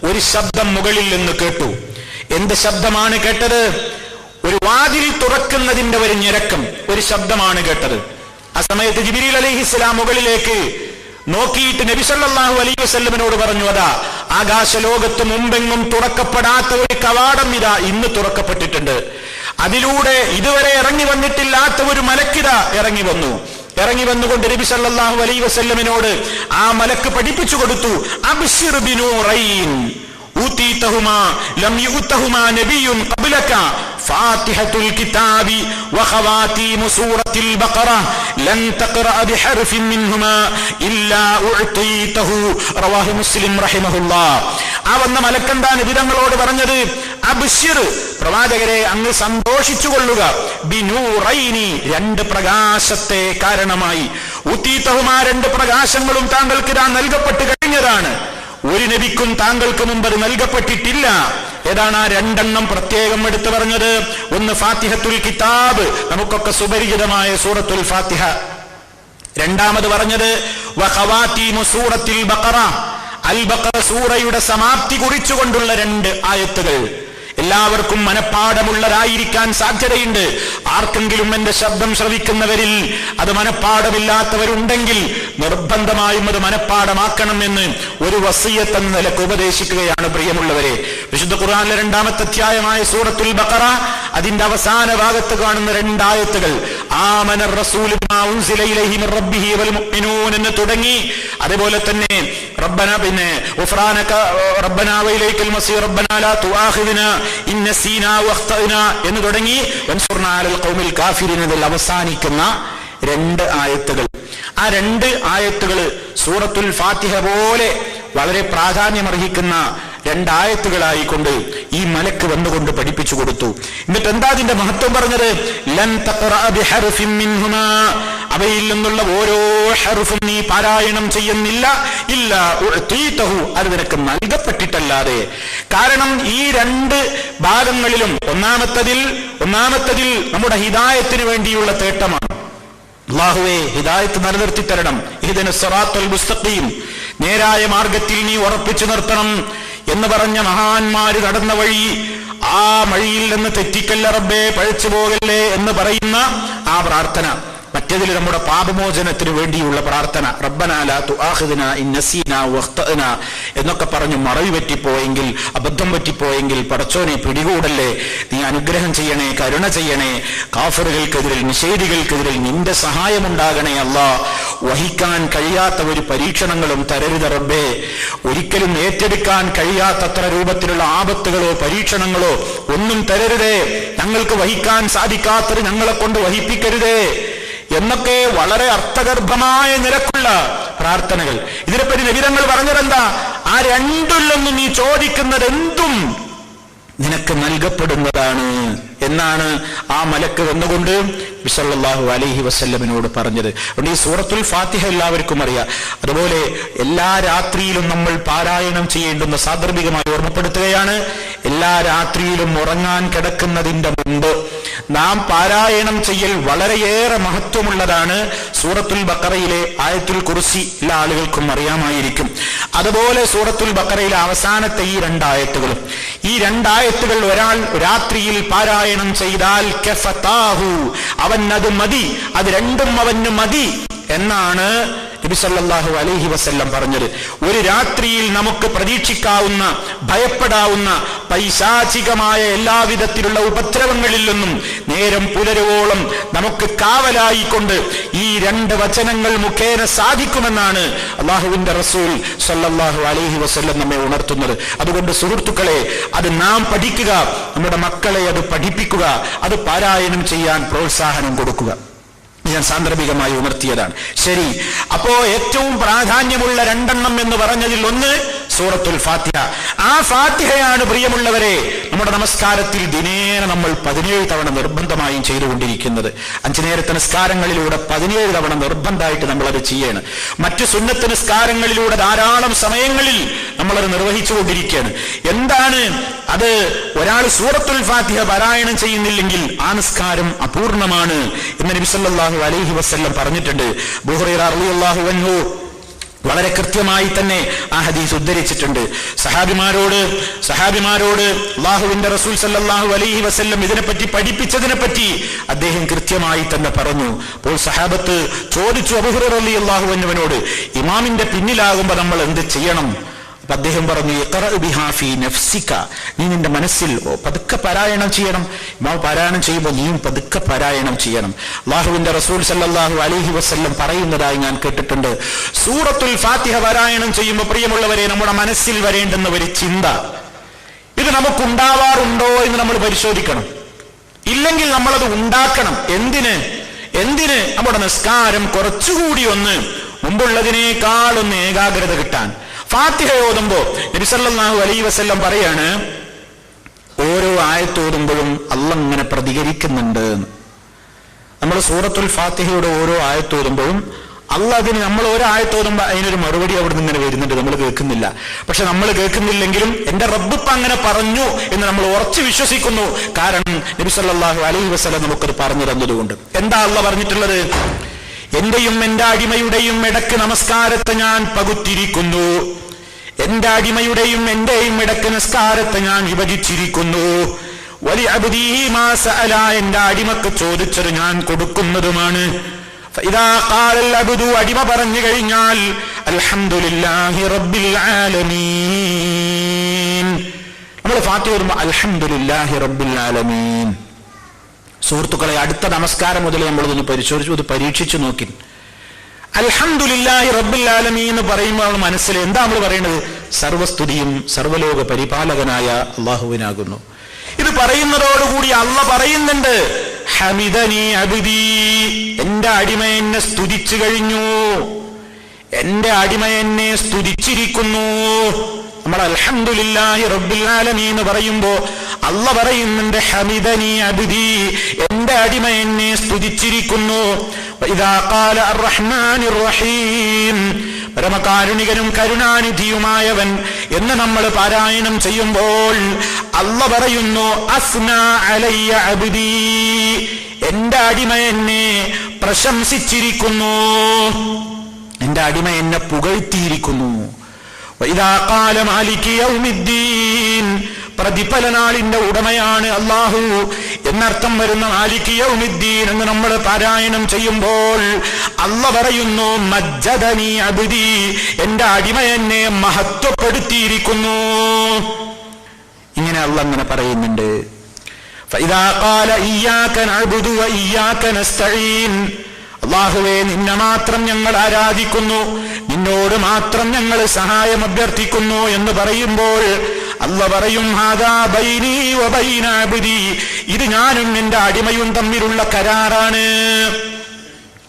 ഒരു ശബ്ദം മുകളിൽ നിന്ന് കേട്ടു. എന്ത് ശബ്ദമാണ് കേട്ടത്? ഒരു വാതിൽ തുറക്കുന്നതിന്റെ ഒരു ഞരക്കം, ഒരു ശബ്ദമാണ് കേട്ടത്. ആ സമയത്ത് ജിബ്രീൽ അലൈഹിസ്സലാം മുകളിലേക്ക് നോക്കിയിട്ട് നബി സല്ലല്ലാഹു അലൈഹി വസല്ലമിനോട് പറഞ്ഞു, അതാ ആകാശലോകത്ത് മുമ്പെങ്ങും തുറക്കപ്പെടാത്ത ഒരു കവാടം ഇതാ ഇന്ന് തുറക്കപ്പെട്ടിട്ടുണ്ട്. അതിലൂടെ ഇതുവരെ ഇറങ്ങി വന്നിട്ടില്ലാത്ത ഒരു മലക്കിത ഇറങ്ങി വന്നുകൊണ്ട് നബി സല്ലല്ലാഹു അലൈഹി വസല്ലമിനോട് ആ മലക്ക് പഠിപ്പിച്ചു കൊടുത്തു, അബ്ശിർ ബിനൂറൈൻ ഊതീതഹുമാ ലം യുതഹുമാ നബിയ്യുൻ ഖബ്ലക ഫാത്തിഹത്തുൽ കിതാബി വഖവാതീമു സൂറത്തിൽ ബഖറ ലൻ തഖറഅ ബിഹർഫിൻ മിൻഹുമാ ഇല്ലാ ഉഅതീതഹു. റവാഹു മുസ്ലിം റഹിമഹുല്ലാഹ്. ആ വന്ന മലക്കെന്താ നബി തങ്ങളോട് പറഞ്ഞത്? അബ്ശിർ, പ്രവാചകരെ അങ്ങ് സന്തോഷിച്ചുകൊള്ളുക, ബിനൂറൈനി, രണ്ട് പ്രകാശത്തെ കാരണമായി. ഊതീതഹുമാ, രണ്ട് പ്രകാശങ്ങളും താങ്കൾക്ക് ഇതാ നൽകപ്പെട്ട് കഴിഞ്ഞതാണ്. ഒരു നബിക്കും താങ്കൾക്ക് മുമ്പ് അത് നൽകപ്പെട്ടിട്ടില്ല. ഏതാണ് ആ രണ്ടെണ്ണം പ്രത്യേകം എടുത്തു പറഞ്ഞത്? ഒന്ന് ഫാത്തിഹത്തുൽ കിതാബ്, നമുക്കൊക്കെ സുപരിചിതമായ സൂറത്തുൽ ഫാത്തിഹ. രണ്ടാമത് പറഞ്ഞത് വഖവാതീമു സൂറത്തിൽ ബഖറ, അൽ ബഖറ സൂറയുടെ സമാപ്തി കുറിച്ചുകൊണ്ടുള്ള രണ്ട് ആയത്തുകൾ. എല്ലാവർക്കും മനപ്പാടമുള്ളതായിരിക്കാൻ സാധ്യതയുണ്ട്. ആർക്കെങ്കിലും എന്റെ ശബ്ദം ശ്രവിക്കുന്നവരിൽ അത് മനപ്പാടമില്ലാത്തവരുണ്ടെങ്കിൽ നിർബന്ധമായും അത് മനപ്പാടമാക്കണമെന്ന് ഒരു വസിയ്യത്ത് എന്ന നിലക്ക് ഉപദേശിക്കുകയാണ്. പ്രിയമുള്ളവരെ, വിശുദ്ധ ഖുർആനിലെ 2-ാമത്തെ അധ്യായമായ സൂറത്തുൽ ബഖറ, അതിന്റെ അവസാന ഭാഗത്ത് കാണുന്ന രണ്ടായത്തുകൾ ആമനർ റസൂലു ബിമാ ഉൻസില ഇലൈഹി മിർ റബ്ബിഹി വൽ മുഅ്മിനൂൻ എന്ന് തുടങ്ങി, അതുപോലെ തന്നെ റബ്ബന പിന്നെ ഗുഫ്രാനക റബ്ബനാ വഇലൈക്കൽ മസീർ റബ്ബനാ ലാ തുആഖിദ്നാ ഇൻ നസീനാ വഖ്തഅനാ എന്ന് തുടങ്ങി വൻസുർനാ അലൽ ഖൗമിൽ കാഫിരീൻ എന്നതിൽ അവസാനിക്കുന്ന രണ്ട് ആയത്തുകൾ. ആ രണ്ട് ആയത്തുകൾ സൂറത്തുൽ ഫാത്തിഹ പോലെ വളരെ പ്രാധാന്യമർഹിക്കുന്ന രണ്ടായത്തുകളായിക്കൊണ്ട് ഈ മലക്ക് വന്നുകൊണ്ട് പഠിപ്പിച്ചു കൊടുത്തു. എന്നിട്ട് എന്താ അതിന്റെ മഹത്വം പറഞ്ഞത്? ലൻ തഖറഅ ബിഹർഫിൻ മിൻഹുമാ, അവയിൽ നിന്നുള്ള ഓരോ ഹർഫും നീ പാരായണം ചെയ്യുന്നില്ല, ഇല്ലാ ഉഅതീതഹു, അത് നിനക്ക് നൽകപ്പെട്ടിട്ടല്ലാതെ. കാരണം ഈ രണ്ട് ഭാഗങ്ങളിലും ഒന്നാമത്തതിൽ നമ്മുടെ ഹിദായത്തിന് വേണ്ടിയുള്ള തേട്ടമാണ്. അല്ലാഹുവേ, ഹിദായത്ത് നിലനിർത്തി തരണം. ഇഹ്ദിനസ് സിറാത്തൽ മുസ്തഖീം, നേരായ മാർഗത്തിൽ നീ ഉറപ്പിച്ചു നിർത്തണം എന്ന് പറഞ്ഞ മഹാന്മാര് നടന്ന വഴി, ആ വഴിയിൽ നിന്ന് തെറ്റിക്കല്ല റബ്ബേ, പഴച്ചു പോകല്ലേ എന്ന് പറയുന്ന ആ പ്രാർത്ഥന. മറ്റേതിൽ നമ്മുടെ പാപമോചനത്തിന് വേണ്ടിയുള്ള പ്രാർത്ഥന, റബ്ബനാ ലാ തുആഖിദ്നാ ഇൻ നസീനാ വഖ്തഅനാ എന്നൊക്കെ പറഞ്ഞു മറവി പറ്റിപ്പോയെങ്കിൽ, അബദ്ധം പറ്റിപ്പോയെങ്കിൽ പടച്ചോനെ പിടികൂടല്ലേ, നീ അനുഗ്രഹം ചെയ്യണേ, കരുണ ചെയ്യണേ, കാഫിറുകൾക്കെതിരിൽ നിഷേധികൾക്കെതിരിൽ നിന്റെ സഹായമുണ്ടാകണേ അല്ലാ. വഹിക്കാൻ കഴിയാത്ത ഒരു പരീക്ഷണങ്ങളും തരരുത് റബ്ബേ, ഒരിക്കലും ഏറ്റെടുക്കാൻ കഴിയാത്തത്ര രൂപത്തിലുള്ള ആപത്തുകളോ പരീക്ഷണങ്ങളോ ഒന്നും തരരുതേ, ഞങ്ങൾക്ക് വഹിക്കാൻ സാധിക്കാത്തത് ഞങ്ങളെ കൊണ്ട് വഹിപ്പിക്കരുതേ എന്നൊക്കെ വളരെ അർത്ഥഗർഭമായ നിലക്കുള്ള പ്രാർത്ഥനകൾ. ഇതിനെപ്പറ്റി നബിതങ്ങൾ പറഞ്ഞതെന്താ? ആ രണ്ടിലൊന്നും നീ ചോദിക്കുന്നത് എന്തും നിനക്ക് നൽകപ്പെടുന്നതാണ് എന്നാണ് ആ മലക്ക് വന്നുകൊണ്ട് നബി സല്ലല്ലാഹു അലൈഹി വസല്ലമിനോട് പറഞ്ഞത്. അതുകൊണ്ട് ഈ സൂറത്തുൽ ഫാത്തിഹ എല്ലാവർക്കും അറിയാം. അതുപോലെ എല്ലാ രാത്രിയിലും നമ്മൾ പാരായണം ചെയ്യേണ്ടുന്ന സാന്ദർഭികമായി ഓർമ്മപ്പെടുത്തുകയാണ്. എല്ലാ രാത്രിയിലും ഉറങ്ങാൻ കിടക്കുന്നതിന്റെ മുമ്പ് നാം പാരായണം ചെയ്യൽ വളരെയേറെ മഹത്വമുള്ളതാണ്. സൂറത്തുൽ ബഖറയിലെ ആയത്തുൽ കുർസി എല്ലാ ആളുകൾക്കും അറിയാമായിരിക്കും. അതുപോലെ സൂറത്തുൽ ബഖറയിലെ അവസാനത്തെ ഈ രണ്ടായത്തുകളും, ഈ രണ്ടായത്തുകൾ ഒരാൾ രാത്രിയിൽ പാരായണം ചെയ്താൽ കഫതാഹു, അവനത് മതി, അത് രണ്ടും അവന് മതി എന്നാണ് നബി സല്ലല്ലാഹു അലൈഹി വസല്ലം പറഞ്ഞത്. ഒരു രാത്രിയിൽ നമുക്ക് പ്രതീക്ഷിക്കാവുന്ന, ഭയപ്പെടാവുന്ന പൈശാചികമായ എല്ലാവിധത്തിലുള്ള ഉപദ്രവങ്ങളിൽ നിന്നും നേരം പുലരുവോളം നമുക്ക് കാവലായിക്കൊണ്ട് ഈ രണ്ട് വചനങ്ങൾ മുഖേന സാധിക്കുമെന്നാണ് അള്ളാഹുവിന്റെ റസൂൽ സല്ലല്ലാഹു അലൈഹി വസല്ലം നമ്മെ ഉണർത്തുന്നത്. അതുകൊണ്ട് സുഹൃത്തുക്കളെ, അത് നാം പഠിക്കുക, നമ്മുടെ മക്കളെ അത് പഠിപ്പിക്കുക, അത് പാരായണം ചെയ്യാൻ പ്രോത്സാഹനം കൊടുക്കുക. ഞാൻ സാന്ദർഭികമായി ഉണർത്തിയതാണ്. ശരി, അപ്പോ ഏറ്റവും പ്രാധാന്യമുള്ള രണ്ടെണ്ണം എന്ന് പറഞ്ഞതിൽ ഒന്ന് സൂറത്തുൽ ഫാത്തിഹ. ആ ഫാത്തിഹയാണ് പ്രിയമുള്ളവരെ നമ്മുടെ നമസ്കാരത്തിൽ ദിനേന നമ്മൾ 17 തവണ നിർബന്ധമായും ചെയ്തുകൊണ്ടിരിക്കുന്നത്. 5 നേരത്തെ നിസ്കാരങ്ങളിലൂടെ 17 തവണ നിർബന്ധമായിട്ട് നമ്മളത് ചെയ്യണം. മറ്റു സുന്നത്ത് നിസ്കാരങ്ങളിലൂടെ ധാരാളം സമയങ്ങളിൽ നമ്മളത് നിർവഹിച്ചുകൊണ്ടിരിക്കുകയാണ്. എന്താണ് അത്? ഒരാൾ സൂറത്തുൽ ഫാത്തിഹ പാരായണം ചെയ്യുന്നില്ലെങ്കിൽ ആ നിസ്കാരം അപൂർണമാണ് എന്ന് നബി സല്ലല്ലാഹു അലൈഹി വസല്ലം പറഞ്ഞിട്ടുണ്ട്. അബൂ ഹുറൈറ റളിയല്ലാഹു അൻഹു വളരെ കൃത്യമായി തന്നെ ആ ഹദീസ് ഉദ്ധരിച്ചിട്ടുണ്ട്. സഹാബിമാരോട് അല്ലാഹുവിന്റെ റസൂൽ സല്ലല്ലാഹു അലൈഹി വസല്ലം ഇതിനെപ്പറ്റി പഠിപ്പിച്ചതിനെപ്പറ്റി അദ്ദേഹം കൃത്യമായി തന്നെ പറഞ്ഞു. അപ്പോൾ സഹാബത്ത് ചോദിച്ചു അബൂ ഹുറൈറ റളിയല്ലാഹു അൻഹുവിനോട്, ഇമാമിന്റെ പിന്നിലാകുമ്പോൾ നമ്മൾ എന്ത് ചെയ്യണം? അപ്പൊ അദ്ദേഹം പറഞ്ഞു, ഇഖ്റഅ ബിഹാ ഫീ നഫ്സിക, നീ നിന്റെ മനസ്സിൽ പതുക്കെ പാരായണം ചെയ്യണം. ഇമാം പാരായണം ചെയ്യുമ്പോൾ നീയും പതുക്കെ പാരായണം ചെയ്യണം. അല്ലാഹുവിന്റെ റസൂൽ സല്ലല്ലാഹു അലൈഹി വസല്ലം പറയുന്നതായി ഞാൻ കേട്ടിട്ടുണ്ട്, സൂറത്തുൽ ഫാത്തിഹ പാരായണം ചെയ്യുമ്പോൾ പ്രിയമുള്ളവരെ നമ്മുടെ മനസ്സിൽ വരേണ്ടുന്ന ഒരു ചിന്ത, ഇത് നമുക്കുണ്ടാവാറുണ്ടോ എന്ന് നമ്മൾ പരിശോധിക്കണം. ഇല്ലെങ്കിൽ നമ്മളത് ഉണ്ടാക്കണം. എന്തിന്? നമ്മുടെ നിസ്കാരം കുറച്ചുകൂടി ഒന്ന് മുമ്പുള്ളതിനേക്കാൾ ഒന്ന് ഏകാഗ്രത കിട്ടാൻ. ഫാത്തിഹ ഓതുമ്പോ നബി സല്ലല്ലാഹു അലൈഹി വസല്ലം പറയാണ്, ഓരോ ആയത്ത് ഓതുമ്പോഴും അല്ലാഹ് ഇങ്ങനെ പ്രതികരിക്കുന്നുണ്ട്. നമ്മൾ സൂറത്തുൽ ഫാത്തിഹയുടെ ഓരോ ആയത്ത് ഓതുമ്പോഴും അല്ലാഹ് നമ്മൾ ഓരോ ആയത്ത് ഓതുമ്പോൾ അതിനൊരു മറുപടി അവിടെ നിന്ന് ഇങ്ങനെ വരുന്നുണ്ട്, നമ്മൾ കേൾക്കുന്നില്ല. പക്ഷെ നമ്മൾ കേൾക്കുന്നില്ലെങ്കിലും എന്റെ റബ്ബ് ഇപ്പം അങ്ങനെ പറഞ്ഞു എന്ന് നമ്മൾ ഉറച്ചു വിശ്വസിക്കുന്നു. കാരണം നബി സല്ലല്ലാഹു അലൈഹി വസല്ലം നമുക്കത് പറഞ്ഞു തന്നതുകൊണ്ട്. എന്താ അല്ലാഹ് പറഞ്ഞിട്ടുള്ളത്? എന്റെയും എന്റെ അടിമയുടെയും ഇടക്ക് നമസ്കാരത്തെ ഞാൻ പകുത്തിരിക്കുന്നു. എന്റെ അടിമയുടെയും എന്റെയും ഇടക്ക് നമസ്കാരത്തെ ഞാൻ വിഭജിച്ചിരിക്കുന്നു. വലി അബ്ദീ മാ സഅല, എന്റെ അടിമക്ക് ചോദിച്ചത് ഞാൻ കൊടുക്കുന്നതുമാണ്. ഫഇദാ ഖാലൽ അബ്ദു, അടിമ പറഞ്ഞു കഴിഞ്ഞാൽ അൽഹംദുലില്ലാഹി റബ്ബിൽ ആലമീൻ, നമ്മൾ ഫാത്തിഹ ഓതുമ്പോൾ അൽഹംദുലില്ലാഹി റബ്ബിൽ ആലമീൻ. സുഹൃത്തുക്കളെ, അടുത്ത നമസ്കാരം മുതൽ നമ്മളതൊന്ന് പരിശോധിച്ചു, അത് പരീക്ഷിച്ചു നോക്കി. അൽഹംദുലില്ലാഹി റബ്ബിൽ ആലമീൻ എന്ന് പറയുമ്പോൾ നമ്മൾ മനസ്സിൽ എന്താ നമ്മൾ പറയുന്നത്? സർവസ്തുതിയും സർവലോക പരിപാലകനായ അല്ലാഹുവിനാകുന്നു. ഇത് പറയുന്നതോടുകൂടി അല്ലാഹ് പറയുന്നുണ്ട്, ഹമിദനി അബ്ദി, എന്റെ അടിമ എന്നെ സ്തുതിച്ചു കഴിഞ്ഞു, എന്റെ അടിമ എന്നെ സ്തുതിച്ചിരിക്കുന്നു. നമ്മൾ അൽഹംദുലില്ലാഹി റബ്ബിൽ ആലമീൻ എന്ന് പറയുമ്പോ അല്ലാഹ് പറയുന്നുണ്ട്, ഹമിദനി അബ്ദി, എന്റെ അടിമ എന്നെ സ്തുതിച്ചിരിക്കുന്നു. വഇദാ ഖാല അർറഹ്മാനിർ റഹീം, പരമകാരുണികനും കരുണാനിധിയുമായവൻ എന്ന് നമ്മൾ പാരായണം ചെയ്യുമ്പോൾ അല്ലാഹ് പറയുന്നു, അസ്നാ അലയ്യ അബ്ദി, എന്റെ അടിമ എന്നെ പ്രശംസിച്ചിരിക്കുന്നു, എന്റെ അടിമ എന്നെ പുകഴ്ത്തിയിരിക്കുന്നു. വഇദാ ഖാല മാലികി യൗമിദ്ദീൻ, പ്രതിഫലനാളിന്റെ ഉടമയാണ് അല്ലാഹു എന്നർത്ഥം വരുന്ന മാലികി യൗമിദ്ദീൻ എന്ന് നമ്മൾ പാരായണം ചെയ്യുമ്പോൾ അല്ലാഹ് പറയുന്നു, മജ്ജദനി അബ്ദി, എന്റെ അടിമ എന്നെ മഹത്വപ്പെടുത്തിയിരിക്കുന്നു. ഇങ്ങനെ അല്ലാഹ് അങ്ങനെ പറയുന്നുണ്ട്. ഫഇദാ ഖാല ഇയ്യാക നഅ്ബുദു വ ഇയ്യാക നസ്തഈൻ, അല്ലാഹുവേ നിന്നെ മാത്രം ഞങ്ങൾ ആരാധിക്കുന്നു, നിന്നോട് മാത്രം ഞങ്ങൾ സഹായം അഭ്യർത്ഥിക്കുന്നു എന്ന് പറയുമ്പോൾ അല്ലാഹ് പറയും, ഹാദാ ബൈനി വ ബൈന അബ്ദി, ഇത് ഞാനും എന്റെ അടിമയും തമ്മിലുള്ള കരാറാണ്,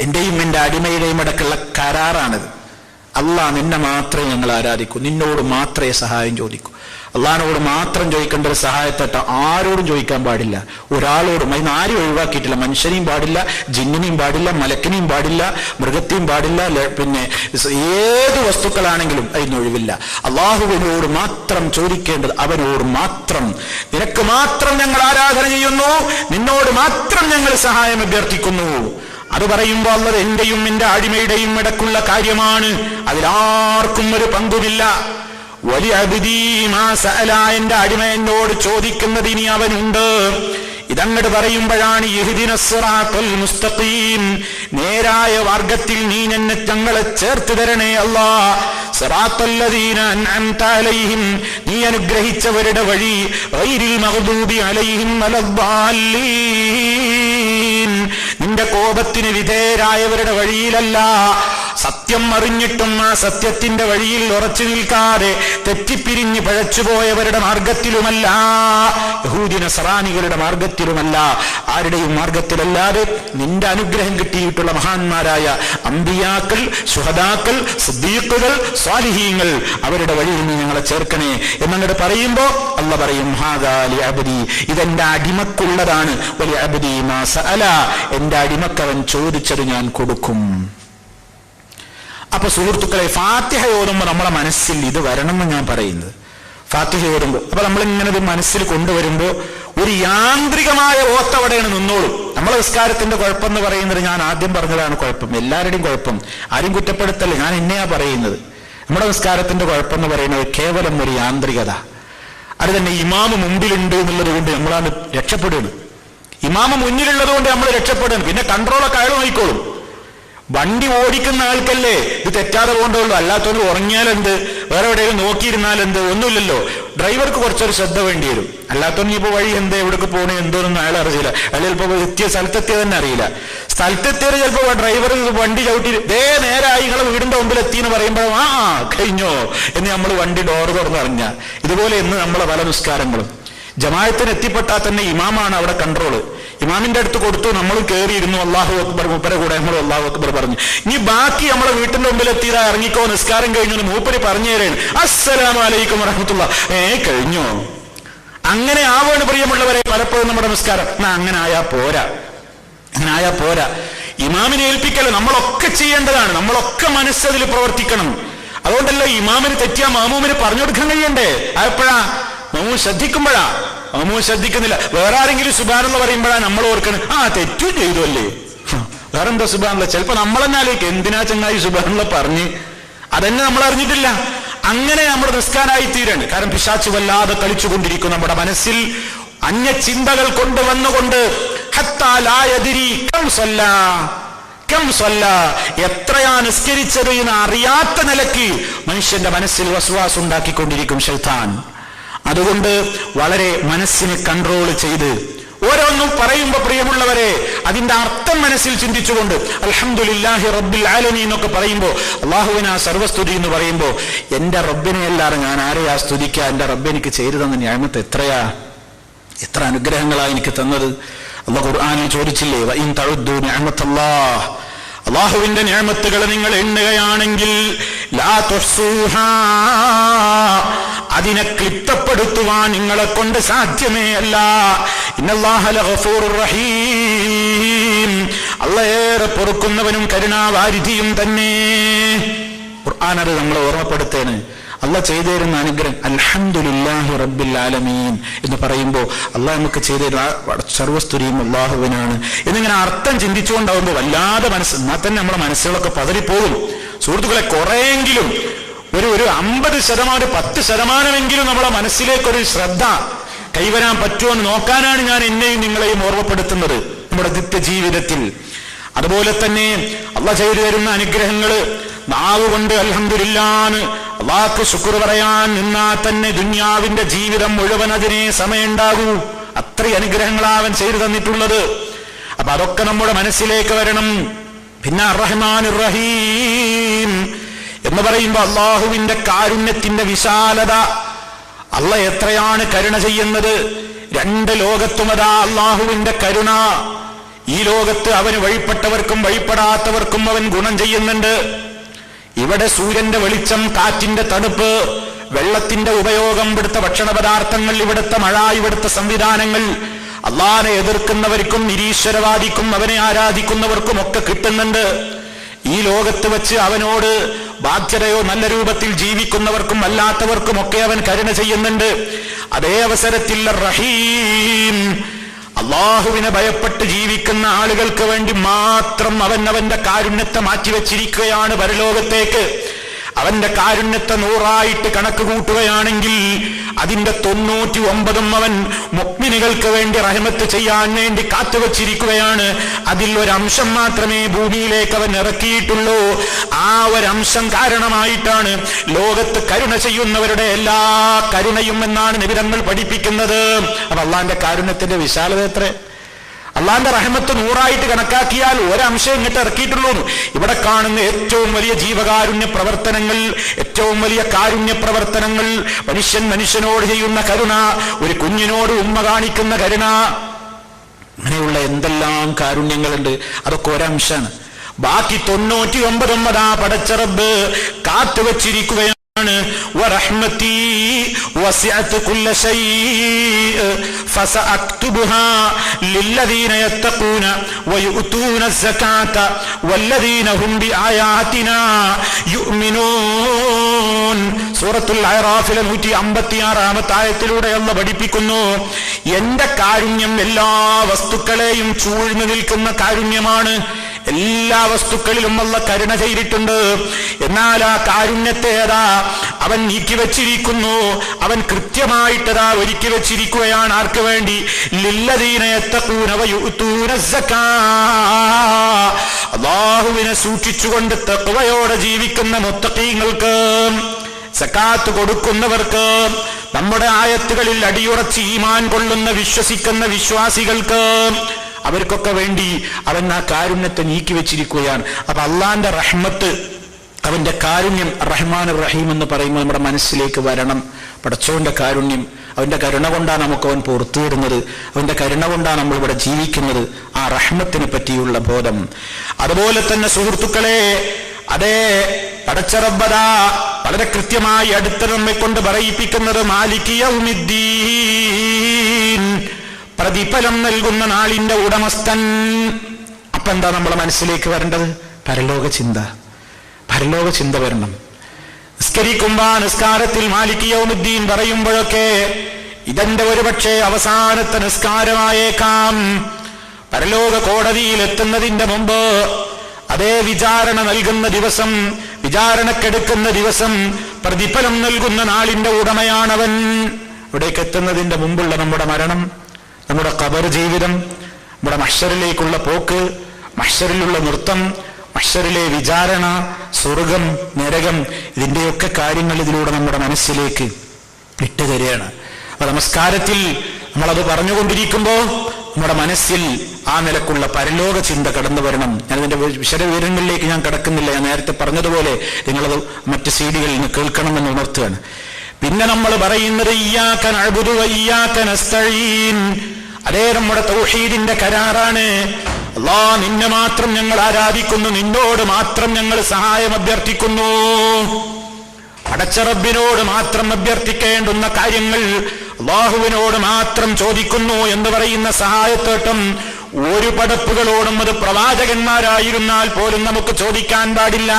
എന്റെയും എന്റെ അടിമയുടെയും ഇടയ്ക്കുള്ള കരാറാണിത്. അല്ലാഹ് നിന്നെ മാത്രമേ ഞങ്ങൾ ആരാധിക്കൂ, നിന്നോട് മാത്രമേ സഹായം ചോദിക്കൂ. അള്ളാഹിനോട് മാത്രം ചോദിക്കേണ്ട ഒരു സഹായത്തട്ട ആരോടും ചോദിക്കാൻ പാടില്ല, ഒരാളോടും. അതിന് ആരും ഒഴിവാക്കിയിട്ടില്ല. മനുഷ്യനെയും പാടില്ല, ജിന്നിനെയും പാടില്ല, മലക്കിനെയും പാടില്ല, മൃഗത്തെയും പാടില്ല, പിന്നെ ഏത് വസ്തുക്കളാണെങ്കിലും അതിനൊഴിവില്ല. അള്ളാഹുവിനോട് മാത്രം ചോദിക്കേണ്ടത്, അവനോട് മാത്രം. നിനക്ക് മാത്രം ഞങ്ങൾ ആരാധന ചെയ്യുന്നു, നിന്നോട് മാത്രം ഞങ്ങൾ സഹായം അഭ്യർത്ഥിക്കുന്നു. അത് പറയുമ്പോൾ അല്ലാഹ് എന്റെയും എന്റെ അടിമയുടെയും ഇടക്കുള്ള കാര്യമാണ്, അതിലാർക്കും ഒരു പങ്കുമില്ല. വലിയ അബ്ദീ മാ സഅല, എന്റെ അടിമ എന്നോട് ചോദിക്കുന്നത് ഇനി അവനുണ്ട്. ഇതങ്ങോട്ട് പറയുമ്പോഴാണ് ഇഹ്ദിനസ് സിറാത്തൽ മുസ്തഖീം, നേരായ മാർഗത്തിൽ നീ എന്നെ ഞങ്ങളെ ചേർത്ത് തരണേ അല്ലാഹ്. സിറാത്തല്ലദീന അൻഅംത അലൈഹിം, നീ അനുഗ്രഹിച്ചവരുടെ വഴി. ഗൈരിൽ മഗ്ദൂബി അലൈഹിം വലദ്ദാല്ലീൻ, നിന്റെ കോപത്തിന് വിധേയരായവരുടെ വഴിയിലല്ല. സത്യം അറിഞ്ഞിട്ടും ആ സത്യത്തിന്റെ വഴിയിൽ ഉറച്ചു നിൽക്കാതെ തെറ്റിപ്പിരിഞ്ഞ് പഴച്ചുപോയവരുടെ മാർഗത്തിലുമല്ല, യഹൂദി നസറാനികളുടെ മാർഗത്തിലുമല്ല, ആരുടെയും മാർഗത്തിലല്ലാതെ നിന്റെ അനുഗ്രഹം കിട്ടിയിട്ടുള്ള മഹാന്മാരായ അമ്പിയാക്കൾ, ശുഹദാക്കൾ, സിദ്ദീഖുകൾ, സ്വാലിഹീങ്ങൾ, അവരുടെ വഴിയിൽ നീ ഞങ്ങളെ ചേർക്കണേ എന്നങ്ങോട്ട് പറയുമ്പോ അല്ലാഹു പറയും ഹാദാ ലിഅബ്ദി, ഇതെന്റെ അടിമക്കുള്ളതാണ്, വലിഅബ്ദി മാ സഅല, എന്റെ അടിമക്കവൻ ചോദിച്ചത് ഞാൻ കൊടുക്കും. അപ്പൊ സുഹൃത്തുക്കളെ, ഫാത്തിഹ ഓതുമ്പോൾ നമ്മളെ മനസ്സിൽ ഇത് വരണമെന്ന് ഞാൻ പറയുന്നത്. ഫാത്തിഹ ഓതുമ്പോൾ അപ്പൊ നമ്മളിങ്ങനെ ഇത് മനസ്സിൽ കൊണ്ടുവരുമ്പോ ഒരു യാന്ത്രികമായ ഓത്തവിടെയാണ് നിന്നോളും. നമ്മളെ നിസ്കാരത്തിന്റെ കുഴപ്പം എന്ന് പറയുന്നത് ഞാൻ ആദ്യം പറഞ്ഞതാണ് കുഴപ്പം, എല്ലാവരുടെയും കുഴപ്പം, ആരും കുറ്റപ്പെടുത്തല്ല, ഞാൻ എന്നെയാ പറയുന്നത്. നമ്മുടെ നിസ്കാരത്തിന്റെ കുഴപ്പം എന്ന് പറയുന്നത് കേവലം ഒരു യാന്ത്രികത. അത് തന്നെ ഇമാമ് മുമ്പിലുണ്ട് എന്നുള്ളത് കൊണ്ട് നമ്മളാണ് രക്ഷപ്പെടുന്നത്. ഇമാമ മുന്നിലുള്ളത് കൊണ്ട് നമ്മൾ രക്ഷപ്പെടുന്നു. പിന്നെ കൺട്രോളൊക്കെ അയാൾ നോക്കിക്കോളും. വണ്ടി ഓടിക്കുന്ന ആൾക്കല്ലേ ഇത് തെറ്റാതെ പോകണ്ടുള്ളൂ, അല്ലാത്തവന് ഉറങ്ങിയാലെന്ത്, വേറെ എവിടെയെങ്കിലും നോക്കിയിരുന്നാലെന്ത്, ഒന്നുമില്ലല്ലോ. ഡ്രൈവർക്ക് കുറച്ചൊരു ശ്രദ്ധ വേണ്ടി വരും. അല്ലാത്തവന് ഇപ്പോൾ വഴി എന്താ, എവിടേക്ക് പോകണേ എന്തോന്നൊന്നും അയാൾ അറിയില്ല. അയാൾ ചിലപ്പോൾ സ്ഥലത്തെത്തിയ തന്നെ അറിയില്ല. സ്ഥലത്തെത്തിയത് ചിലപ്പോൾ ഡ്രൈവർ വണ്ടി ചവിട്ടി നേരായി നിങ്ങളെ വീടിന്റെ മുമ്പിൽ എത്തി എന്ന് പറയുമ്പോൾ ആ കഴിഞ്ഞോ എന്ന് നമ്മൾ വണ്ടി ഡോർ തുറന്നിറങ്ങ. ഇതുപോലെ ഇന്ന് നമ്മളെ പല നിസ്കാരങ്ങളും ജമാഅത്തിന് എത്തിപ്പെട്ടാൽ തന്നെ ഇമാമാണ് അവിടെ കൺട്രോള്. ഇമാമിന്റെ അടുത്ത് കൊടുത്തു, നമ്മൾ കയറിയിരുന്നു, അല്ലാഹു അക്ബർ, മൂപ്പരെ കൂടെ നമ്മൾ അല്ലാഹു അക്ബർ പറഞ്ഞു. ഇനി ബാക്കി നമ്മളെ വീട്ടിന്റെ മുമ്പിൽ എത്തിയതാ, ഇറങ്ങിക്കോ, നിസ്കാരം കഴിഞ്ഞു മൂപ്പര് പറഞ്ഞു തരാണ്, അസ്സലാമു അലൈക്കും വറഹ്മത്തുള്ളാഹി, കഴിഞ്ഞോ. അങ്ങനെ ആവാണ് പ്രിയമുള്ളവരെ പലപ്പോഴും നമ്മുടെ നിസ്കാരം. അങ്ങനെ ആയാ പോരാ. ഇമാമിനെ ഏൽപ്പിക്കല്ലോ, നമ്മളൊക്കെ ചെയ്യേണ്ടതാണ്, നമ്മളൊക്കെ മനസ്സതിൽ പ്രവർത്തിക്കണം. അതുകൊണ്ടല്ലോ ഇമാമിന് തെറ്റിയാ മാമൂമിന് പറഞ്ഞു കൊടുക്കാൻ കഴിയണ്ടേ. അതെപ്പോഴാ? മാമൂ ശ്രദ്ധിക്കുമ്പോഴാ. മാമൂ ശ്രദ്ധിക്കുന്നില്ല. വേറെ ആരെങ്കിലും സുബ്ഹാനല്ലാഹ് പറയുമ്പോഴാ നമ്മൾ ഓർക്കണം, തെറ്റും ചെയ്തു അല്ലേ, വേറെന്താ സുബ്ഹാനല്ലാഹ്. ചിലപ്പോ നമ്മൾ തന്നെ ആലോചിക്കും, എന്തിനാ ചങ്ങായി സുബ്ഹാനല്ലാഹ് പറഞ്ഞ്, അതന്നെ നമ്മൾ അറിഞ്ഞിട്ടില്ല. അങ്ങനെ നമ്മുടെ നിസ്കാരമായി തീരാണ്. കാരണം പിശാച് വല്ലാതെ കളിച്ചുകൊണ്ടിരിക്കും നമ്മുടെ മനസ്സിൽ, അന്യ ചിന്തകൾ കൊണ്ടുവന്നുകൊണ്ട് ഹത്താ ലാ യദ്രി കം സല്ലാ, എത്രയാ നിസ്കരിച്ചത് എന്ന് അറിയാത്ത നിലയ്ക്ക് മനുഷ്യന്റെ മനസ്സിൽ വസ്വാസ് ഉണ്ടാക്കിക്കൊണ്ടിരിക്കും ശൈത്താൻ. അതുകൊണ്ട് വളരെ മനസ്സിനെ കൺട്രോൾ ചെയ്ത് ഓരോന്നും പറയുമ്പോ പ്രിയമുള്ളവരെ അതിന്റെ അർത്ഥം മനസ്സിൽ ചിന്തിച്ചുകൊണ്ട് അൽഹംദുലില്ലാഹി റബ്ബിൽ ആലമീൻ എന്നൊക്കെ പറയുമ്പോ, അള്ളാഹുവിന് ആ സർവസ്തുതി എന്ന് പറയുമ്പോ, എന്റെ റബ്ബിനെ അല്ലാതെ ഞാൻ ആരെയാ സ്തുതിക്കുക? എന്റെ റബ്ബ് എനിക്ക് ചെയ്തു തന്ന നിഅമത്ത് എത്ര അനുഗ്രഹങ്ങളാ എനിക്ക് തന്നത്. അല്ലാഹു ഖുർആനിൽ ചോദിച്ചില്ലേ, വഇൻ തഉദ്ദു നിഅമത്തല്ലാഹ്, അള്ളാഹുവിന്റെ നിഅമത്തുകൾ നിങ്ങൾ എണ്ണുകയാണെങ്കിൽ ലാ തുഹ്സൂഹാ, അതിനെ ക്ലിപ്തപ്പെടുത്തുവാൻ നിങ്ങളെ കൊണ്ട് സാധ്യമേ അല്ല. ഇന്നല്ലാഹ ലഗഫൂറുർ റഹീം, അല്ലാഹ് ഏറെ പൊറുക്കുന്നവനും കരുണാവാരിധിയും തന്നെ. ഖുർആൻ അത് നമ്മളെ ഓർമ്മപ്പെടുത്തേണ്. അള്ളാഹ് ചെയ്തു തരുന്ന അനുഗ്രഹം അൽഹംദുലില്ലാഹി റബ്ബിൽ ആലമീൻ എന്ന് പറയുമ്പോൾ അള്ളാഹ് നമുക്ക് ചെയ്തു തരുന്ന സർവസ്തുതിയും അള്ളാഹുവിനാണ് എന്നിങ്ങനെ അർത്ഥം ചിന്തിച്ചുകൊണ്ടാവുമ്പോൾ വല്ലാതെ എന്നാൽ തന്നെ നമ്മുടെ മനസ്സുകളൊക്കെ പതറിപ്പോകും. സുഹൃത്തുക്കളെ, കുറെയെങ്കിലും ഒരു 50%, 10% നമ്മളെ മനസ്സിലേക്കൊരു ശ്രദ്ധ കൈവരാൻ പറ്റുമോ എന്ന് നോക്കാനാണ് ഞാൻ എന്നെയും നിങ്ങളെയും ഓർമ്മപ്പെടുത്തുന്നത് നമ്മുടെ നിത്യജീവിതത്തിൽ. അതുപോലെ തന്നെ അള്ളാഹ് ചെയ്തു തരുന്ന അനുഗ്രഹങ്ങള് നാവ് കൊണ്ട് അൽഹംദുലില്ലാഹ് അള്ളാഹ്ക്ക് ശുക്ർ പറയാൻ നിന്നാ തന്നെ ദുനിയാവിന്റെ ജീവിതം മുഴുവൻ അതിനെ സമയമുണ്ടാകൂ. അത്രയും അനുഗ്രഹങ്ങളാവൻ ചെയ്തു തന്നിട്ടുള്ളത്. അപ്പൊ അതൊക്കെ നമ്മുടെ മനസ്സിലേക്ക് വരണം. പിന്നെ അർറഹ്മാനുർ റഹീം എന്ന് പറയുമ്പോ അള്ളാഹുവിന്റെ കാരുണ്യത്തിന്റെ വിശാലത, അള്ളാഹ് എത്രയാണ് കരുണ ചെയ്യുന്നത്. രണ്ട് ലോകത്തും അതാ അള്ളാഹുവിന്റെ കരുണ. ഈ ലോകത്ത് അവന് വഴിപ്പെട്ടവർക്കും വഴിപ്പെടാത്തവർക്കും അവൻ ഗുണം ചെയ്യുന്നുണ്ട്. ഇവിടെ സൂര്യന്റെ വെളിച്ചം, കാറ്റിന്റെ തണുപ്പ്, വെള്ളത്തിന്റെ ഉപയോഗം, ഇവിടുത്തെ ഭക്ഷണ പദാർത്ഥങ്ങൾ, ഇവിടുത്തെ മഴ, ഇവിടുത്തെ സംവിധാനങ്ങൾ അള്ളാഹനെ എതിർക്കുന്നവർക്കും നിരീശ്വരവാദിക്കും അവനെ ആരാധിക്കുന്നവർക്കും ഒക്കെ കിട്ടുന്നുണ്ട്. ഈ ലോകത്ത് വെച്ച് അവനോട് ബാധ്യതയോ നല്ല രൂപത്തിൽ ജീവിക്കുന്നവർക്കും അല്ലാത്തവർക്കും ഒക്കെ അവൻ കരുണ ചെയ്യുന്നുണ്ട്. അതേ അവസരത്തിൽ റഹീം, അള്ളാഹുവിനെ ഭയപ്പെട്ട് ജീവിക്കുന്ന ആളുകൾക്ക് വേണ്ടി മാത്രം അവൻ അവന്റെ കാരുണ്യത്തെ മാറ്റിവെച്ചിരിക്കുകയാണ് പരലോകത്തേക്ക്. അവന്റെ കാരുണ്യത്തെ 100 കണക്ക് കൂട്ടുകയാണെങ്കിൽ അതിന്റെ 99 അവൻ മുഅ്മിനുകൾക്ക് വേണ്ടി റഹ്മത്ത് ചെയ്യാൻ വേണ്ടി കാത്തുവച്ചിരിക്കുകയാണ്. അതിൽ ഒരംശം മാത്രമേ ഭൂമിയിലേക്ക് അവൻ ഇറക്കിയിട്ടുള്ളൂ. ആ ഒരംശം കാരണമായിട്ടാണ് ലോകത്ത് കരുണ ചെയ്യുന്നവരുടെ എല്ലാ കരുണയും എന്നാണ് നബി തങ്ങൾ പഠിപ്പിക്കുന്നത്. അപ്പൊ അള്ളാന്റെ കാരുണ്യത്തിന്റെ വിശാലത എത്ര! അള്ളാന്റെ റഹ്മത്ത് 100 കണക്കാക്കിയാൽ ഒരംശം ഇങ്ങോട്ട് ഇറക്കിയിട്ടുള്ളൂ. ഇവിടെ കാണുന്ന ഏറ്റവും വലിയ ജീവകാരുണ്യ പ്രവർത്തനങ്ങൾ, ഏറ്റവും വലിയ കാരുണ്യ പ്രവർത്തനങ്ങൾ, മനുഷ്യനോട് ചെയ്യുന്ന കരുണ, ഒരു കുഞ്ഞിനോട് ഉമ്മ കാണിക്കുന്ന കരുണ, അങ്ങനെയുള്ള എന്തെല്ലാം കാരുണ്യങ്ങളുണ്ട്. അതൊക്കെ ഒരംശാണ്. ബാക്കി 99 പടച്ച റബ്ബ് കാത്തുവച്ചിരിക്കുകയാണ്. വറഹ്മതി വസിഅത് കുല്ല ശൈഇ ഫസഅക്തുബുഹാ ലില്ലദീന യത്തഖൂന വയുഅതൂന അസ്സകാത വല്ലദീന ഹും ബിആയാതിനാ യുഅ്മിനൂൻ. സൂറത്തുൽ അഅറാഫിലെ 156 ആയത്തിലൂടെ അല്ലാഹു പഠിപ്പിക്കുന്നു, എന്റെ കാരുണ്യം എല്ലാ വസ്തുക്കളെയും ചൂഴ്ന്നു നിൽക്കുന്ന കാരുണ്യമാണ്. എല്ലാ വസ്തുക്കളിലും അല്ലാഹു കരുണ ചെയ്തിട്ടുണ്ട്. എന്നാൽ ആ കാരുണ്യത്തെ അവൻ നീക്കിവെച്ചിരിക്കുന്നു. അവൻ കൃത്യമായിട്ടതാ ഒരുക്കി വെച്ചിരിക്കുകയാണ്. ആർക്ക് വേണ്ടി? ലില്ലദീന യത്തഖൂന വയുഅതൂന അസ്സകാ. അല്ലാഹുവിനെ സൂക്ഷിച്ചുകൊണ്ട് തഖ്വയോടെ ജീവിക്കുന്ന മുത്തഖീങ്ങൾക്ക്, സകാത്ത് കൊടുക്കുന്നവർക്ക്, നമ്മുടെ ആയത്തുകളിൽ അടിയുറച്ച് ഈമാൻ കൊള്ളുന്ന വിശ്വസിക്കുന്ന വിശ്വാസികൾക്ക്, അവർക്കൊക്കെ വേണ്ടി അവൻ ആ കാരുണ്യത്തെ നീക്കി വെച്ചിരിക്കുകയാണ്. അപ്പൊ അള്ളാന്റെ റഹ്മത്ത്, അവന്റെ കാരുണ്യം, റഹ്മാൻ റഹീം എന്ന് പറയുമ്പോൾ നമ്മുടെ മനസ്സിലേക്ക് വരണം. പടച്ചവന്റെ കാരുണ്യം, അവന്റെ കരുണ കൊണ്ടാണ് നമുക്ക് അവൻ പുറത്തുവിടുന്നത്, അവന്റെ കരുണ കൊണ്ടാണ് നമ്മൾ ഇവിടെ ജീവിക്കുന്നത്. ആ റഹ്മത്തിനെ പറ്റിയുള്ള ബോധം. അതുപോലെ തന്നെ സുഹൃത്തുക്കളെ, അതേ പടച്ച റബ്ബ് വളരെ കൃത്യമായി അടുത്ത് നമ്മെ കൊണ്ട് പറയിപ്പിക്കുന്നത് മാലിക് യൗമിദ്ദീൻ, പ്രതിഫലം നൽകുന്ന നാളിന്റെ ഉടമസ്ഥൻ. അപ്പൊ എന്താ നമ്മളെ മനസ്സിലേക്ക് വരേണ്ടത്? പരലോക ചിന്ത, പരലോക ചിന്ത വരണം. നിസ്കരിക്കുമ്പോ നിസ്കാരത്തിൽ മാലിക് യൗമിദ്ദീൻ പറയുമ്പോഴൊക്കെ ഇതെന്റെ ഒരുപക്ഷെ അവസാനത്തെ നിസ്കാരമായേക്കാം. പരലോക കോടതിയിൽ എത്തുന്നതിന്റെ മുമ്പ്, അതേ വിചാരണ നൽകുന്ന ദിവസം, വിചാരണക്കെടുക്കുന്ന ദിവസം, പ്രതിഫലം നൽകുന്ന നാളിന്റെ ഉടമയാണവൻ. ഇവിടേക്ക് എത്തുന്നതിന്റെ മുമ്പുള്ള നമ്മുടെ മരണം, നമ്മുടെ ഖബർ ജീവിതം, നമ്മുടെ മഹ്ശറിലേക്കുള്ള പോക്ക്, മഹ്ശറിലുള്ള നൃത്തം, മഹ്ശറിലെ വിചാരണ, സ്വർഗം, നരകം, ഇതിന്റെയൊക്കെ കാര്യങ്ങൾ ഇതിലൂടെ നമ്മുടെ മനസ്സിലേക്ക് ഇട്ടുതരികയാണ്. അപ്പൊ നമസ്കാരത്തിൽ നമ്മളത് പറഞ്ഞുകൊണ്ടിരിക്കുമ്പോൾ നമ്മുടെ മനസ്സിൽ ആ നിലക്കുള്ള പരലോക ചിന്ത കടന്നു വരണം. ഞാനതിന്റെ വിശദവിവരങ്ങളിലേക്ക് ഞാൻ കടക്കുന്നില്ല. ഞാൻ നേരത്തെ പറഞ്ഞതുപോലെ നിങ്ങളത് മറ്റ് സീഡികളിൽ നിന്ന് കേൾക്കണമെന്ന് ഉണർത്തുകയാണ്. പിന്നെ നമ്മൾ പറയുന്നത് ഇയ്യാക നഅ്ബുദു വ ഇയ്യാക നസ്തഈൻ. അതേ നമ്മുടെ തൗഹീദിന്റെ കരാറാണ്. അല്ലാഹ്, നിന്നെ മാത്രം ഞങ്ങൾ ആരാധിക്കുന്നു, നിന്നോട് മാത്രം ഞങ്ങൾ സഹായം അഭ്യർത്ഥിക്കുന്നു. അടച്ച റബ്ബിനോട് മാത്രം അഭ്യർത്ഥിക്കേണ്ടുന്ന കാര്യങ്ങൾ അല്ലാഹുവിനോട് മാത്രം ചോദിക്കുന്നു എന്ന് പറയുന്ന സഹായത്തോട്ടം ഒരു പടപ്പുകളോടും, അത് പ്രവാചകന്മാരായിരുന്നാൽ പോലും നമുക്ക് ചോദിക്കാൻ പാടില്ല.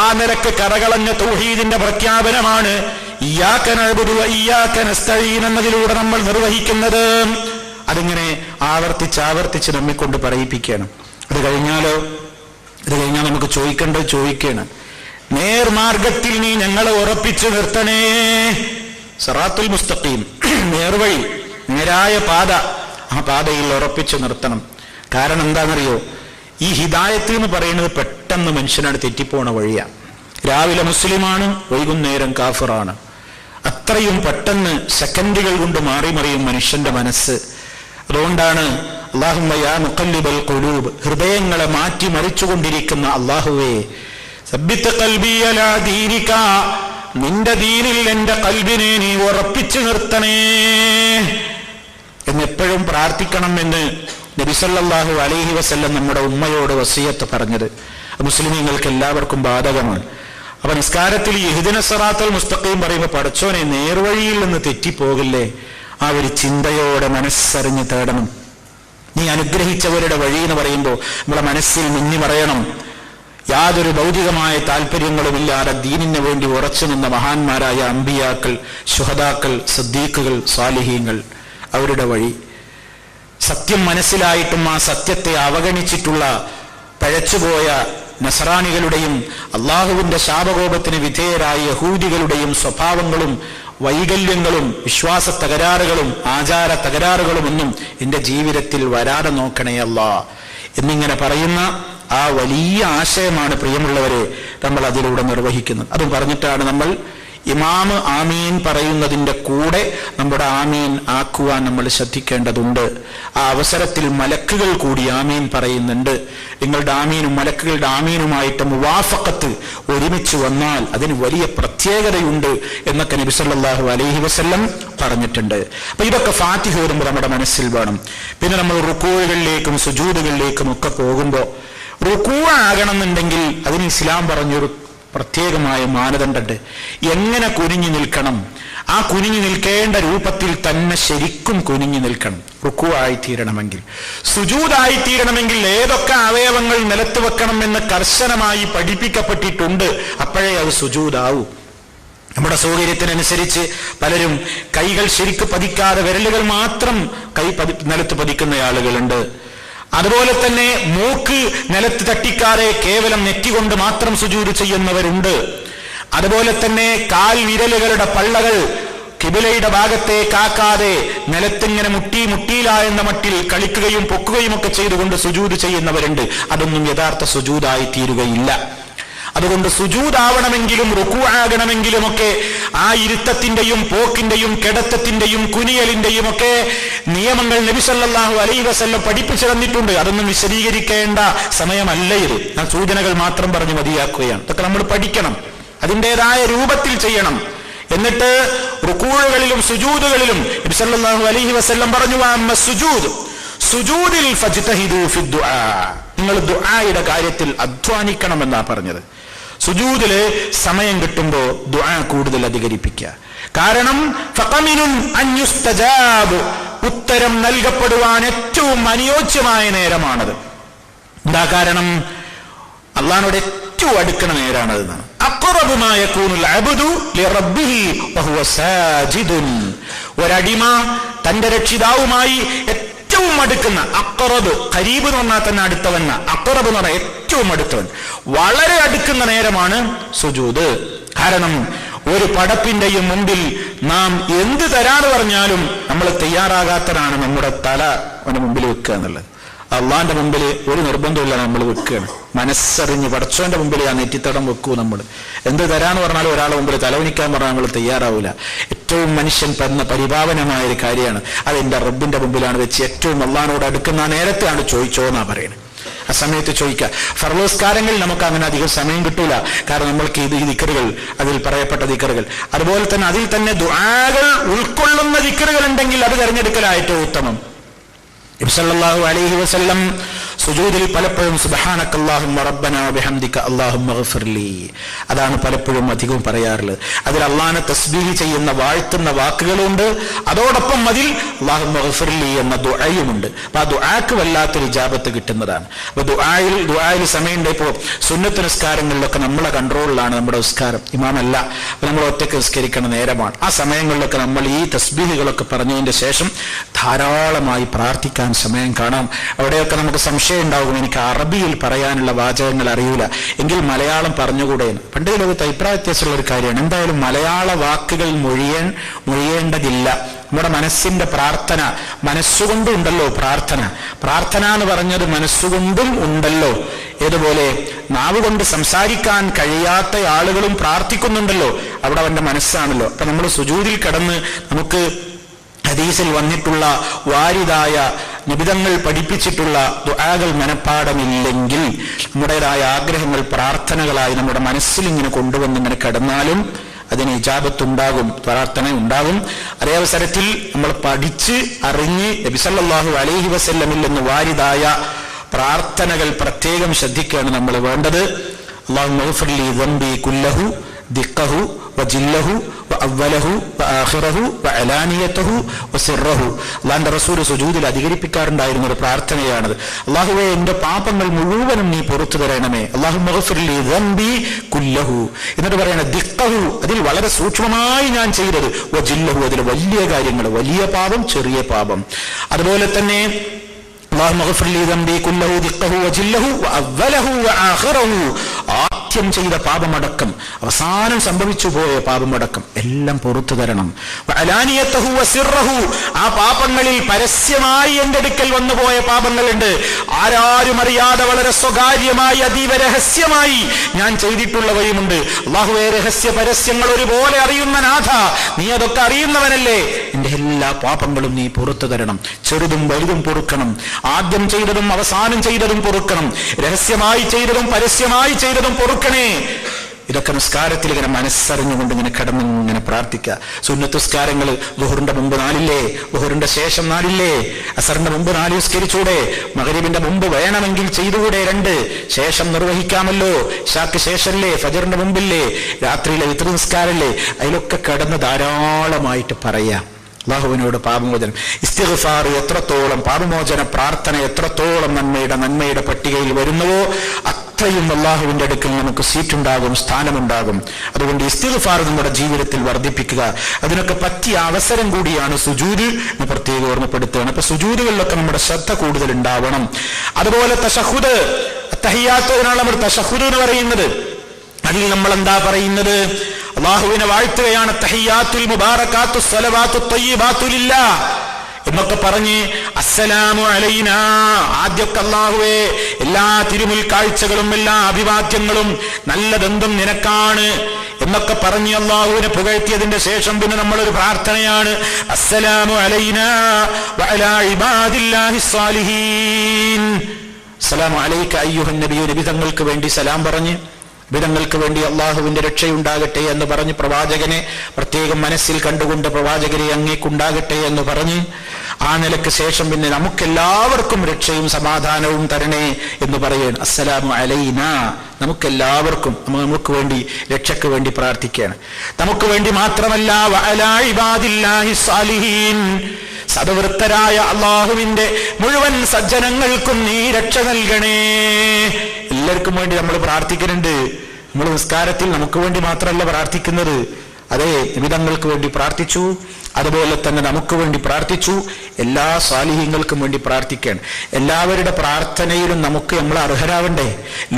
ആ നിലക്ക് കറകളഞ്ഞ തൗഹീദിന്റെ പ്രഖ്യാപനമാണ് ഇയ്യാക നഅ്ബുദു വ ഇയ്യാക നസ്തഈൻ എന്നതിലൂടെ നമ്മൾ നിർവഹിക്കുന്നത്. അതിങ്ങനെ ആവർത്തിച്ച് നമ്മെ കൊണ്ട് പറയിപ്പിക്കണം. അത് കഴിഞ്ഞാൽ നമുക്ക് ചോദിക്കുകയാണ്, നേർമാർഗത്തിൽ നീ ഞങ്ങളെ ഉറപ്പിച്ചു നിർത്തണേ. സിറാത്തുൽ മുസ്തഖീം, നേർവഴി, നേരായ പാത, ആ പാതയിൽ ഉറപ്പിച്ചു നിർത്തണം. കാരണം എന്താണെന്നറിയോ? ഈ ഹിദായത്ത് എന്ന് പറയുന്നത് പെട്ടെന്ന് മനുഷ്യനാണ് തെറ്റിപ്പോണ വഴിയാണ്. രാവിലെ മുസ്ലിമാണ്, വൈകുന്നേരം കാഫിറാണ്. അത്രയും പെട്ടെന്ന് സെക്കൻഡുകൾ കൊണ്ട് മാറിമറിയും മനുഷ്യന്റെ മനസ്സ്. അതുകൊണ്ടാണ് അല്ലാഹുമ്മ യാ മുഖല്ലിബൽ ഖുലൂബ്, ഹൃദയങ്ങളെ മാറ്റി മറിച്ചുകൊണ്ടിരിക്കുന്ന അല്ലാഹുവേ, സബ്ബിത് ഖൽബി അലാ ദീനിക, നിന്റെ ദീനിൽ എന്റെ ഖൽബിനെ നീ ഉറപ്പിച്ചു നിർത്തണേ എന്നെപ്പോഴും പ്രാർത്ഥിക്കണം എന്ന് നബി സല്ലല്ലാഹു അലൈഹി വസല്ലം നമ്മുടെ ഉമ്മയോട് വസിയത്ത് പറഞ്ഞത് മുസ്ലിമീങ്ങൾക്ക് എല്ലാവർക്കും ബാധകമാണ്. അപ്പൊ നിസ്കാരത്തിൽ ഇഹ്ദിന സിറാത്തുൽ മുസ്തഖീം പറയുമ്പോൾ പടച്ചോനെ നേർവഴിയിൽ നിന്ന് തെറ്റിപ്പോകില്ലേ, ആ ഒരു ചിന്തയോടെ മനസ്സറിഞ്ഞ് തേടണം. നീ അനുഗ്രഹിച്ചവരുടെ വഴി എന്ന് പറയുമ്പോൾ നമ്മളെ മനസ്സിൽ മിന്നി മറയണം. യാതൊരു ഭൗതികമായ താല്പര്യങ്ങളുമില്ലാതെ ദീനിന് വേണ്ടി ഉറച്ചു നിന്ന മഹാന്മാരായ അമ്പിയാക്കൾ, ശുഹദാക്കൾ, സിദ്ദീഖുകൾ, സാലിഹീങ്ങൾ, അവരുടെ വഴി. സത്യം മനസ്സിലായിട്ടും ആ സത്യത്തെ അവഗണിച്ചിട്ടുള്ള പഴച്ചുപോയ നസറാനികളുടെയും അള്ളാഹുവിന്റെ ശാപകോപത്തിന് വിധേയരായ യഹൂദികളുടെയും സ്വഭാവങ്ങളും വൈകല്യങ്ങളും വിശ്വാസ തകരാറുകളും ആചാര തകരാറുകളും ഒന്നും എന്റെ ജീവിതത്തിൽ വരാതെ നോക്കണേ അല്ലാ എന്നിങ്ങനെ പറയുന്ന ആ വലിയ ആശയമാണ് പ്രിയമുള്ളവരെ നമ്മൾ അതിലൂടെ നിർവഹിക്കുന്നത്. അതും പറഞ്ഞിട്ടാണ് നമ്മൾ ഇമാമ് ആമീൻ പറയുന്നതിൻ്റെ കൂടെ നമ്മുടെ ആമീൻ ആക്കുവാൻ നമ്മൾ ശ്രദ്ധിക്കേണ്ടതുണ്ട്. ആ അവസരത്തിൽ മലക്കുകൾ കൂടി ആമീൻ പറയുന്നുണ്ട്. നിങ്ങളുടെ ആമീനും മലക്കുകളുടെ ആമീനുമായിട്ട് മുവാഫഖത്ത് ഒരുമിച്ച് വന്നാൽ അതിന് വലിയ പ്രത്യേകതയുണ്ട് എന്നൊക്കെ നബി സല്ലല്ലാഹു അലൈഹി വസല്ലം പറഞ്ഞിട്ടുണ്ട്. അപ്പൊ ഇതൊക്കെ ഫാത്തിഹ ഓതുമ്പോൾ നമ്മുടെ മനസ്സിൽ വേണം. പിന്നെ നമ്മൾ റുകൂഉകളിലേക്കും സുജൂദുകളിലേക്കും ഒക്കെ പോകുമ്പോൾ റുകൂഅ ആകണമെന്നുണ്ടെങ്കിൽ അതിന് ഇസ്ലാം പറഞ്ഞൊരു പ്രത്യേകമായ മാനദണ്ഡമുണ്ട്. എങ്ങനെ കുനിഞ്ഞു നിൽക്കണം? ആ കുനിഞ്ഞു നിൽക്കേണ്ട രൂപത്തിൽ തന്നെ ശരിക്കും കുനിഞ്ഞു നിൽക്കണം റുകൂആയിത്തീരണമെങ്കിൽ. സുജൂദായിത്തീരണമെങ്കിൽ ഏതൊക്കെ അവയവങ്ങൾ നിലത്ത് വെക്കണം എന്ന് കർശനമായി പഠിപ്പിക്കപ്പെട്ടിട്ടുണ്ട്. അപ്പോഴേ അത് സുജൂദാവൂ. നമ്മുടെ സൗകര്യത്തിനനുസരിച്ച് പലരും കൈകൾ ശരിക്ക് പതിക്കാതെ വിരലുകൾ മാത്രം നിലത്ത് പതിക്കുന്ന ആളുകളുണ്ട്. അതുപോലെ തന്നെ മൂക്ക് നിലത്ത് തട്ടിക്കാതെ കേവലം നെറ്റികൊണ്ട് മാത്രം സുജൂദ് ചെയ്യുന്നവരുണ്ട്. അതുപോലെ തന്നെ കാൽ വിരലുകളുടെ പള്ളകൾ കിബിലയുടെ ഭാഗത്തേക്കാക്കാതെ നിലത്തിങ്ങനെ മുട്ടിയില എന്ന മട്ടിൽ കളിക്കുകയും പൊക്കുകയും ഒക്കെ ചെയ്തുകൊണ്ട് സുജൂദ് ചെയ്യുന്നവരുണ്ട്. അതൊന്നും യഥാർത്ഥ സുജൂദായി തീരുകയില്ല. അതുകൊണ്ട് സുജൂദാവണമെങ്കിലും റുകൂആകണമെങ്കിലും ഒക്കെ ആ ഇരുത്തത്തിന്റെയും പോക്കിന്റെയും കിടത്തത്തിന്റെയും കുനിയലിന്റെയും ഒക്കെ നിയമങ്ങൾ നബി സല്ലല്ലാഹു അലൈഹി വസല്ലം പഠിപ്പിച്ചു തന്നിട്ടുണ്ട്. അതൊന്നും വിശദീകരിക്കേണ്ട സമയമല്ല ഇത്. ഞാൻ സൂചനകൾ മാത്രം പറഞ്ഞു മതിയാക്കുകയാണ്. ഇതൊക്കെ നമ്മൾ പഠിക്കണം, അതിൻ്റെതായ രൂപത്തിൽ ചെയ്യണം. എന്നിട്ട് റുകൂഉകളിലും സുജൂദുകളിലും നബി സല്ലല്ലാഹു അലൈഹി വസല്ലം പറഞ്ഞു, സുജൂദിൽ ഫജ്തഹിദു ഫി ദുആ, നിങ്ങൾ ദുആയുടെ കാര്യത്തിൽ അധ്വാനിക്കണമെന്നാ പറഞ്ഞത്. സുജൂദില് സമയം കിട്ടുമ്പോ ദുആ കൂടുതൽ അധികരിപ്പിക്കുക. കാരണം ഫഖമിനുൻ അൻ യുസ്തജാബ്, ഉത്തരം നൽകപ്പെടുവാൻ ഏറ്റവും അനുയോജ്യമായ നേരമാണത്. എന്താ കാരണം? അള്ളാഹുവിനോട് ഏറ്റവും അടുക്കണ നേരാണതെന്നാണ്. അഖ്റബു മാ യകൂനുൽ അബ്ദു ലിറബ്ബിഹി വഹുവ സാജിദുൻ, ഒരടിമ തന്റെ രക്ഷിതാവുമായി ഏറ്റവും അടുക്കുന്ന, അഖ്റബ് ഖരീബ് എന്ന് പറഞ്ഞാൽ തന്നെ അടുത്തവൻ, അഖ്റബ് എന്ന് പറഞ്ഞാൽ ഏറ്റവും അടുത്തവൻ, വളരെ അടുക്കുന്ന നേരമാണ് സുജൂദ്. കാരണം ഒരു പടപ്പിന്റെയും മുമ്പിൽ നാം എന്ത് തരാന്ന് പറഞ്ഞാലും നമ്മൾ തയ്യാറാകാത്തതാണ് നമ്മുടെ തല അവന്റെ മുമ്പിൽ വെക്കുക എന്നുള്ളത്. അള്ളാന്റെ മുമ്പിൽ ഒരു നിർബന്ധമില്ല, നമ്മൾ വെക്കുകയാണ്. മനസ്സറിഞ്ഞ് പടച്ചോന്റെ മുമ്പിൽ ആ നെറ്റിത്തടം വെക്കൂ. നമ്മൾ എന്ത് തരാന്ന് പറഞ്ഞാലും ഒരാളെ മുമ്പിൽ തലവനിക്കാൻ പറഞ്ഞാൽ നമ്മൾ തയ്യാറാവൂല. ഏറ്റവും മനുഷ്യൻ പറഞ്ഞ പരിഭാവനമായ ഒരു കാര്യമാണ്. അതെന്റെ റബ്ബിന്റെ മുമ്പിലാണ് വെച്ച് ഏറ്റവും അള്ളാഹിനോട് അടുക്കുന്ന നേരത്തെയാണ് ചോദിച്ചോ എന്നാ പറയുന്നത്. ആ സമയത്ത് ചോദിക്കുക. ഫർളോസ്കാരങ്ങളിൽ നമുക്ക് അങ്ങനെ അധികം സമയം കിട്ടൂല. കാരണം നമ്മൾക്ക് ഈ ദിക്റുകൾ, അതിൽ പറയപ്പെട്ട ദിക്റുകൾ, അതുപോലെ തന്നെ അതിൽ തന്നെ ദുആകൾ ഉൾക്കൊള്ളുന്ന ദിക്റുകൾ ഉണ്ടെങ്കിൽ അത് തിരഞ്ഞെടുക്കലായിട്ട് ഉത്തമം. നബി സല്ലല്ലാഹു അലൈഹി വസല്ലം സുജൂദിൽ പലപ്പോഴും സുബ്ഹാനക്കല്ലാഹുമ്മ റബ്ബനാ വബിഹംദിക അല്ലാഹുമ്മ ഗ്ഫിർലി, അതാണ് പലപ്പോഴും അധികവും പറയാറുള്ളത്. അതിൽ അള്ളാഹനെ തസ്ബീഹ് ചെയ്യുന്ന വാഴ്ത്തുന്ന വാക്കുകളുണ്ട്. അതോടൊപ്പം അതിൽ അല്ലാഹുമ്മ ഗ്ഫിർലി എന്ന ദുആയുമുണ്ട്. അപ്പൊ ആ ദുആക്ക് വല്ലാത്തൊരു ഇജാബത്ത് കിട്ടുന്നതാണ്. അപ്പൊ ദുആയിൽ സമയമുണ്ട്. ഇപ്പോൾ സുന്നത്ത് നിസ്കാരങ്ങളിലൊക്കെ നമ്മളെ കൺട്രോളിലാണ് നമ്മുടെ നിസ്കാരം, ഇമാമല്ല. അപ്പൊ നമ്മൾ ഒറ്റയ്ക്ക് നിസ്കരിക്കുന്ന നേരമാണ്. ആ സമയങ്ങളിലൊക്കെ നമ്മൾ ഈ തസ്ബീഹുകളൊക്കെ പറഞ്ഞതിന്റെ ശേഷം ധാരാളമായി പ്രാർത്ഥിക്കാൻ സമയം കാണാം. അവിടെയൊക്കെ നമുക്ക് സംശയം ഉണ്ടാകും, എനിക്ക് അറബിയിൽ പറയാനുള്ള വാചകങ്ങൾ അറിയൂല, എങ്കിൽ മലയാളം പറഞ്ഞുകൂടെ. പണ്ട് ലോകത്ത് അഭിപ്രായ വ്യത്യാസമുള്ള ഒരു കാര്യമാണ്. എന്തായാലും മലയാള വാക്കുകൾ മൊഴിയേണ്ടതില്ല. നമ്മുടെ മനസ്സിന്റെ പ്രാർത്ഥന, മനസ്സുകൊണ്ടും ഉണ്ടല്ലോ പ്രാർത്ഥന എന്ന് പറഞ്ഞത് മനസ്സുകൊണ്ടും ഉണ്ടല്ലോ. ഏതുപോലെ നാവ് കൊണ്ട് സംസാരിക്കാൻ കഴിയാത്ത ആളുകളും പ്രാർത്ഥിക്കുന്നുണ്ടല്ലോ, അവിടെ അവന്റെ മനസ്സാണല്ലോ. അപ്പൊ നമ്മൾ സുജൂദിൽ കിടന്ന് നമുക്ക് ഹദീസിൽ വന്നിട്ടുള്ള വാരിദായ നിബിധങ്ങൾ പഠിപ്പിച്ചിട്ടുള്ള ദുആകൾ മനഃപ്പാടമില്ലെങ്കിൽ നമ്മുടേതായ ആഗ്രഹങ്ങൾ പ്രാർത്ഥനകളായി നമ്മുടെ മനസ്സിൽ ഇങ്ങനെ കൊണ്ടുവന്ന് ഇങ്ങനെ കിടന്നാലും അതിന് ഇജാബത്തുണ്ടാകും, പ്രാർത്ഥന ഉണ്ടാകും. അതേ അവസരത്തിൽ നമ്മൾ പഠിച്ച് അറിഞ്ഞ് നബി സല്ലല്ലാഹു അലൈഹി വസല്ലമിൽ നിന്ന് വാരിദായ പ്രാർത്ഥനകൾ പ്രത്യേകം ശ്രദ്ധിക്കുകയാണ് നമ്മൾ വേണ്ടത്. അല്ലാഹുമ്മ ഗ്ഫിർലി ദംബി കുല്ലഹു ദിഖഹു വജില്ലഹു വഅവ്വലഹു വആഖിറഹു വഅലാനിയതഹു വസിറഹു. അല്ലാഹുവിന്റെ റസൂൽ സുജൂദിൽ അധികരിപ്പിക്കാറുണ്ടായിരുന്ന ഒരു പ്രാർത്ഥനയാണത്. അല്ലാഹുവേ, എന്റെ പാപങ്ങൾ മുഴുവനും നീ പുറത്തു തരണമേ. അല്ലാഹുമ്മ ഗ്ഫിർലി ദംബി കുല്ലഹു. എന്നിട്ട് പറയണ ദിഖഹു, അതിൽ വളരെ സൂക്ഷ്മമായി ഞാൻ ചെയ്തത്, വജില്ലഹു, അതിൽ വലിയ കാര്യങ്ങൾ, വലിയ പാപം, ചെറിയ പാപം. അതുപോലെ തന്നെ اللهم اغفر لي ذنبي كله دقه وجله وأوله وآخره. ആദ്യം ചെയ്ത പാപമടക്കം അവസാനം സംഭവിച്ചു പോയ പാപമടക്കം എല്ലാം പുറത്തു തരണം. അലാനിയതഹു വസിറഹു, ആ പാപങ്ങളിൽ പരസ്യമായി എന്റെ അടുക്കൽ വന്നുപോയ പാപങ്ങളുണ്ട്, ആരാരും അറിയാതെ വളരെ സ്വകാര്യമായി അതീവ രഹസ്യമായി ഞാൻ ചെയ്തിട്ടുള്ളവയുമുണ്ട്. അല്ലാഹുവേ, രഹസ്യ പരസ്യങ്ങൾ ഒരുപോലെ അറിയുന്ന നാഥ, നീ അതൊക്കെ അറിയുന്നവനല്ലേ, എന്റെ എല്ലാ പാപങ്ങളും നീ പുറത്തു തരണം. ചെറുതും വലുതും പൊറുക്കണം, ആദ്യം ചെയ്തതും അവസാനം ചെയ്തതും പൊറുക്കണം, രഹസ്യമായി ചെയ്തതും പരസ്യമായി ചെയ്തതും പൊറുക്കണേ. ഇതൊക്കെ നിസ്കാരത്തിൽ ഇങ്ങനെ മനസ്സറിഞ്ഞുകൊണ്ട് ഇങ്ങനെ കിടന്ന് ഇങ്ങനെ പ്രാർത്ഥിക്കുക. സുന്നത്ത് നിസ്കാരങ്ങൾ ളുഹറിന്റെ മുമ്പ് 4 ഇല്ലേ, ളുഹറിന്റെ ശേഷം 4 ഇല്ലേ, അസറിന്റെ മുമ്പ് 4 നിസ്കരിച്ചൂടെ, മഗ്രിബിന്റെ മുമ്പ് വേണമെങ്കിൽ ചെയ്തുകൂടെ 2, ശേഷം നിർവഹിക്കാമല്ലോ, ഇശാക്ക് ശേഷമല്ലേ, ഫജറിന്റെ മുമ്പില്ലേ, രാത്രിയിലെ വിത്ർ നിസ്കാരല്ലേ, അതിലൊക്കെ കിടന്ന് ധാരാളമായിട്ട് പറയാം അല്ലാഹുവിനോട് പാപമോചനം. ഇസ്തിഗ്ഫാർ എത്രത്തോളം, പാപമോചന പ്രാർത്ഥന എത്രത്തോളം നന്മയുടെ പട്ടികയിൽ വരുന്നുവോ അത്രയും അല്ലാഹുവിന്റെ അടുക്കൽ നമുക്ക് സീറ്റുണ്ടാകും, സ്ഥാനമുണ്ടാകും. അതുകൊണ്ട് ഇസ്തിഗ്ഫാർ നമ്മുടെ ജീവിതത്തിൽ വർദ്ധിപ്പിക്കുക. അതിനൊക്കെ പറ്റിയ അവസരം കൂടിയാണ് സുജൂദ് എന്ന് പ്രത്യേകം ഓർമ്മപ്പെടുത്തുകയാണ്. അപ്പൊ സുജൂദുകളിലൊക്കെ നമ്മുടെ ശ്രദ്ധ കൂടുതൽ ഉണ്ടാവണം. അതുപോലെ തശഹുദ്, തഹിയ്യാത്തിനാണ് നമ്മൾ തശഹുദ് എന്ന് പറയുന്നത്. അതിൽ നമ്മൾ എന്താ പറയുന്നത്? അല്ലാഹുവിനെ വാഴ്ത്തുകയാണ്. തഹിയ്യാത്തുൽ മുബാറകാത്തു സ്വലവാത്തു ത്വയ്യിബാത്തു ലില്ലാഹ് എന്നൊക്കെ പറഞ്ഞ് അസ്സലാമു അലൈനാ, ആദ്യമൊക്കെ അല്ലാഹുവേ എല്ലാ തിരുമുൽ കാഴ്ചകളും എല്ലാ അഭിവാദ്യങ്ങളും നല്ലതെന്തും നിനക്കാണ് എന്നൊക്കെ പറഞ്ഞ് അല്ലാഹുവിനെ പുകഴ്ത്തിയതിന്റെ ശേഷം പിന്നെ നമ്മളൊരു പ്രാർത്ഥനയാണ് അസ്സലാമു അലൈനാ വഅലാ ഇബാദില്ലാഹിസ് സാലിഹീൻ. അസ്സലാമു അലൈക അയ്യുഹൻ നബി, നബി തങ്ങൾക്ക് വേണ്ടി സലാം പറഞ്ഞ് വിധങ്ങൾക്ക് വേണ്ടി അള്ളാഹുവിന്റെ രക്ഷയുണ്ടാകട്ടെ എന്ന് പറഞ്ഞ് പ്രവാചകനെ പ്രത്യേകം മനസ്സിൽ കണ്ടുകൊണ്ട് പ്രവാചകരെ അങ്ങേക്കുണ്ടാകട്ടെ എന്ന് പറഞ്ഞ് ആ നിലക്ക് ശേഷം പിന്നെ നമുക്കെല്ലാവർക്കും രക്ഷയും സമാധാനവും തരണേ എന്ന് പറയുകയാണ്. അസ്സലാമു അലൈനാ, നമുക്കെല്ലാവർക്കും, നമുക്ക് വേണ്ടി രക്ഷയ്ക്ക് വേണ്ടി പ്രാർത്ഥിക്കുകയാണ്. നമുക്ക് വേണ്ടി മാത്രമല്ല വഅലാ ഇബാദില്ലാഹിസ് സാലിഹീൻ, സദവൃത്തരായ അള്ളാഹുവിന്റെ മുഴുവൻ സജ്ജനങ്ങൾക്കും നീ രക്ഷ നൽകണേ. എല്ലാവർക്കും വേണ്ടി നമ്മൾ പ്രാർത്ഥിക്കുന്നുണ്ട്. നമ്മൾ നിസ്കാരത്തിൽ നമുക്ക് വേണ്ടി മാത്രമല്ല പ്രാർത്ഥിക്കുന്നത്, അതെ, നിമിതങ്ങൾക്ക് വേണ്ടി പ്രാർത്ഥിച്ചു, അതുപോലെ തന്നെ നമുക്ക് വേണ്ടി പ്രാർത്ഥിച്ചു, എല്ലാ സാലിഹ്യങ്ങൾക്കും വേണ്ടി പ്രാർത്ഥിക്കുകയാണ്. എല്ലാവരുടെ പ്രാർത്ഥനയിലും നമുക്ക് നമ്മൾ അർഹരാവണ്ടേ?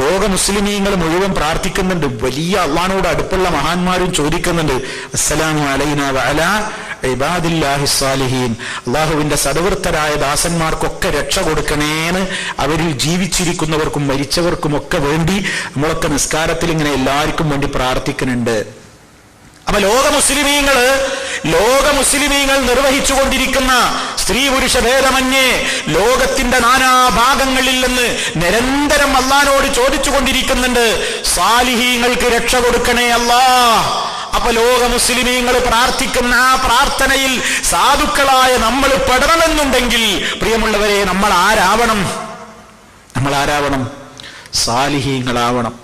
ലോക മുസ്ലിമീങ്ങൾ മുഴുവൻ പ്രാർത്ഥിക്കുന്നുണ്ട്, വലിയ അള്ളാഹുവിനോട് അടുപ്പുള്ള മഹാന്മാരും ചോദിക്കുന്നുണ്ട് അസ്സലാമു അലൈനാ വഅലാ ഇബാദില്ലാഹിസ് സാലിഹീൻ, അള്ളാഹുവിന്റെ സദവൃത്തരായ ദാസന്മാർക്കൊക്കെ രക്ഷ കൊടുക്കണേന്ന് അവരിൽ ജീവിച്ചിരിക്കുന്നവർക്കും മരിച്ചവർക്കും ഒക്കെ വേണ്ടി നമ്മളൊക്കെ നിസ്കാരത്തിൽ ഇങ്ങനെ എല്ലാവർക്കും വേണ്ടി പ്രാർത്ഥിക്കുന്നുണ്ട്. അപ്പൊ ലോക മുസ്ലിമീങ്ങൾ നിർവഹിച്ചുകൊണ്ടിരിക്കുന്ന സ്ത്രീ പുരുഷ ഭേദമന്യേ ലോകത്തിന്റെ നാനാഭാഗങ്ങളിൽ നിന്ന് നിരന്തരം അല്ലാഹുവോട് ചോദിച്ചുകൊണ്ടിരിക്കുന്നുണ്ട് സാലിഹീങ്ങൾക്ക് രക്ഷ കൊടുക്കണേ അല്ലാ. അപ്പൊ ലോക മുസ്ലിമീങ്ങൾ പ്രാർത്ഥിക്കുന്ന ആ പ്രാർത്ഥനയിൽ സാധുക്കളായ നമ്മൾ പെടണമെന്നുണ്ടെങ്കിൽ പ്രിയമുള്ളവരെ നമ്മൾ ആരാവണം? സാലിഹീങ്ങളാവണം.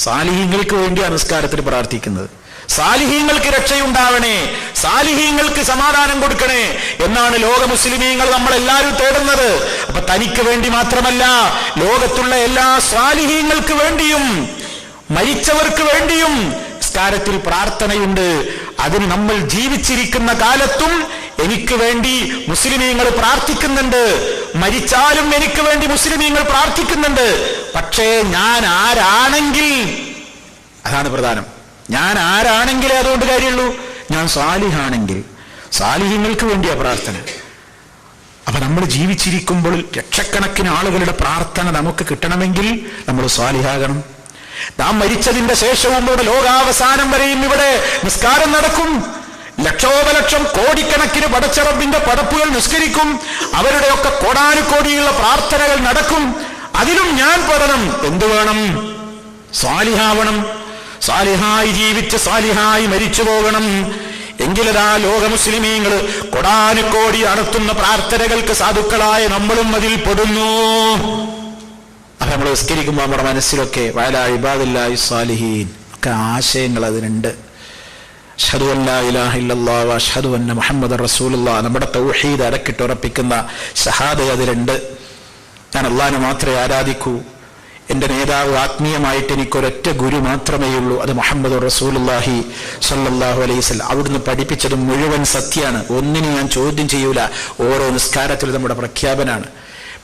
സാലിഹീങ്ങൾക്ക് വേണ്ടിയാണ് നിസ്കാരത്തിൽ പ്രാർത്ഥിക്കുന്നത്. സാലിഹീങ്ങൾക്ക് രക്ഷയുണ്ടാവണേ, സാലിഹീങ്ങൾക്ക് സമാധാനം കൊടുക്കണേ എന്നാണ് ലോക മുസ്ലിമീങ്ങൾ നമ്മളെല്ലാവരും തേടുന്നത്. അപ്പൊ തനിക്ക് വേണ്ടി മാത്രമല്ല, ലോകത്തുള്ള എല്ലാ സാലിഹീങ്ങൾക്ക് വേണ്ടിയും മരിച്ചവർക്ക് വേണ്ടിയും നിസ്കാരത്തിൽ പ്രാർത്ഥനയുണ്ട്. അതിന് നമ്മൾ ജീവിച്ചിരിക്കുന്ന കാലത്തും എനിക്ക് വേണ്ടി മുസ്ലിമീങ്ങൾ പ്രാർത്ഥിക്കുന്നുണ്ട്, മരിച്ചാലും എനിക്ക് വേണ്ടി മുസ്ലിമീങ്ങൾ പ്രാർത്ഥിക്കുന്നുണ്ട്. പക്ഷേ ഞാൻ ആരാണെങ്കിൽ, അതാണ് പ്രധാനം, ഞാൻ ആരാണെങ്കിലേ അതുകൊണ്ട് കാര്യമുള്ളൂ. ഞാൻ സാലിഹാണെങ്കിൽ സാലിഹ്യങ്ങൾക്ക് വേണ്ടിയാ പ്രാർത്ഥന. അപ്പൊ നമ്മൾ ജീവിച്ചിരിക്കുമ്പോൾ ലക്ഷക്കണക്കിന് ആളുകളുടെ പ്രാർത്ഥന നമുക്ക് കിട്ടണമെങ്കിൽ നമ്മൾ സാലിഹാകണം. നാം മരിച്ചതിന്റെ ശേഷവും ഇവിടെ ലോകാവസാനം വരെയും ഇവിടെ നിസ്കാരം നടക്കും. ലക്ഷോപലക്ഷം കോടിക്കണക്കിന് പടച്ചറബിന്റെ പടപ്പുകൾ നിസ്കരിക്കും. അവരുടെയൊക്കെ കോടാനുകോടിയുള്ള പ്രാർത്ഥനകൾ നടക്കും. അതിലും ഞാൻ പെടണം. എന്തു വേണം? സാലിഹാവണം. സാലിഹായി ജീവിച്ച് സാലിഹായി മരിച്ചു പോകണം. എങ്കിലതാ ലോക മുസ്ലിമീങ്ങൾ കോടാനുകോടി നടത്തുന്ന പ്രാർത്ഥനകൾക്ക് സാധുക്കളായ നമ്മളും അതിൽ പെടുന്നു. അപ്പൊ നമ്മൾ നിസ്കരിക്കുമ്പോൾ നമ്മുടെ മനസ്സിലൊക്കെ വഅലാ ഇബാദില്ലാഹിസ് സാലിഹീൻ ഒക്കെ ആശയങ്ങൾ അതിനുണ്ട്. അശ്ഹദു അല്ലാ ഇലാഹ ഇല്ലല്ലാഹ് വഅശ്ഹദു അന്ന മുഹമ്മദർ റസൂലുള്ളാഹ്, നമ്മുടെ തൗഹീദ് അരക്കിട്ടുറപ്പിക്കുന്ന ഷഹാദത്ത് അതിലുണ്ട്. ഞാൻ അല്ലാഹുവിനെ മാത്രമേ ആരാധിക്കൂ, എന്റെ നേതാവ് ആത്മീയമായിട്ട് എനിക്കൊരൊറ്റ ഗുരു മാത്രമേ ഉള്ളൂ, അത് മുഹമ്മദ് റസൂലുള്ളാഹി സ്വല്ലല്ലാഹു അലൈഹി വസല്ലം. അവിടുന്ന് പഠിപ്പിച്ചത് മുഴുവൻ സത്യമാണ്, ഒന്നിനും ഞാൻ ചോദ്യം ചെയ്യൂല. ഓരോ നിസ്കാരത്തിലും നമ്മുടെ പ്രഖ്യാപനാണ്.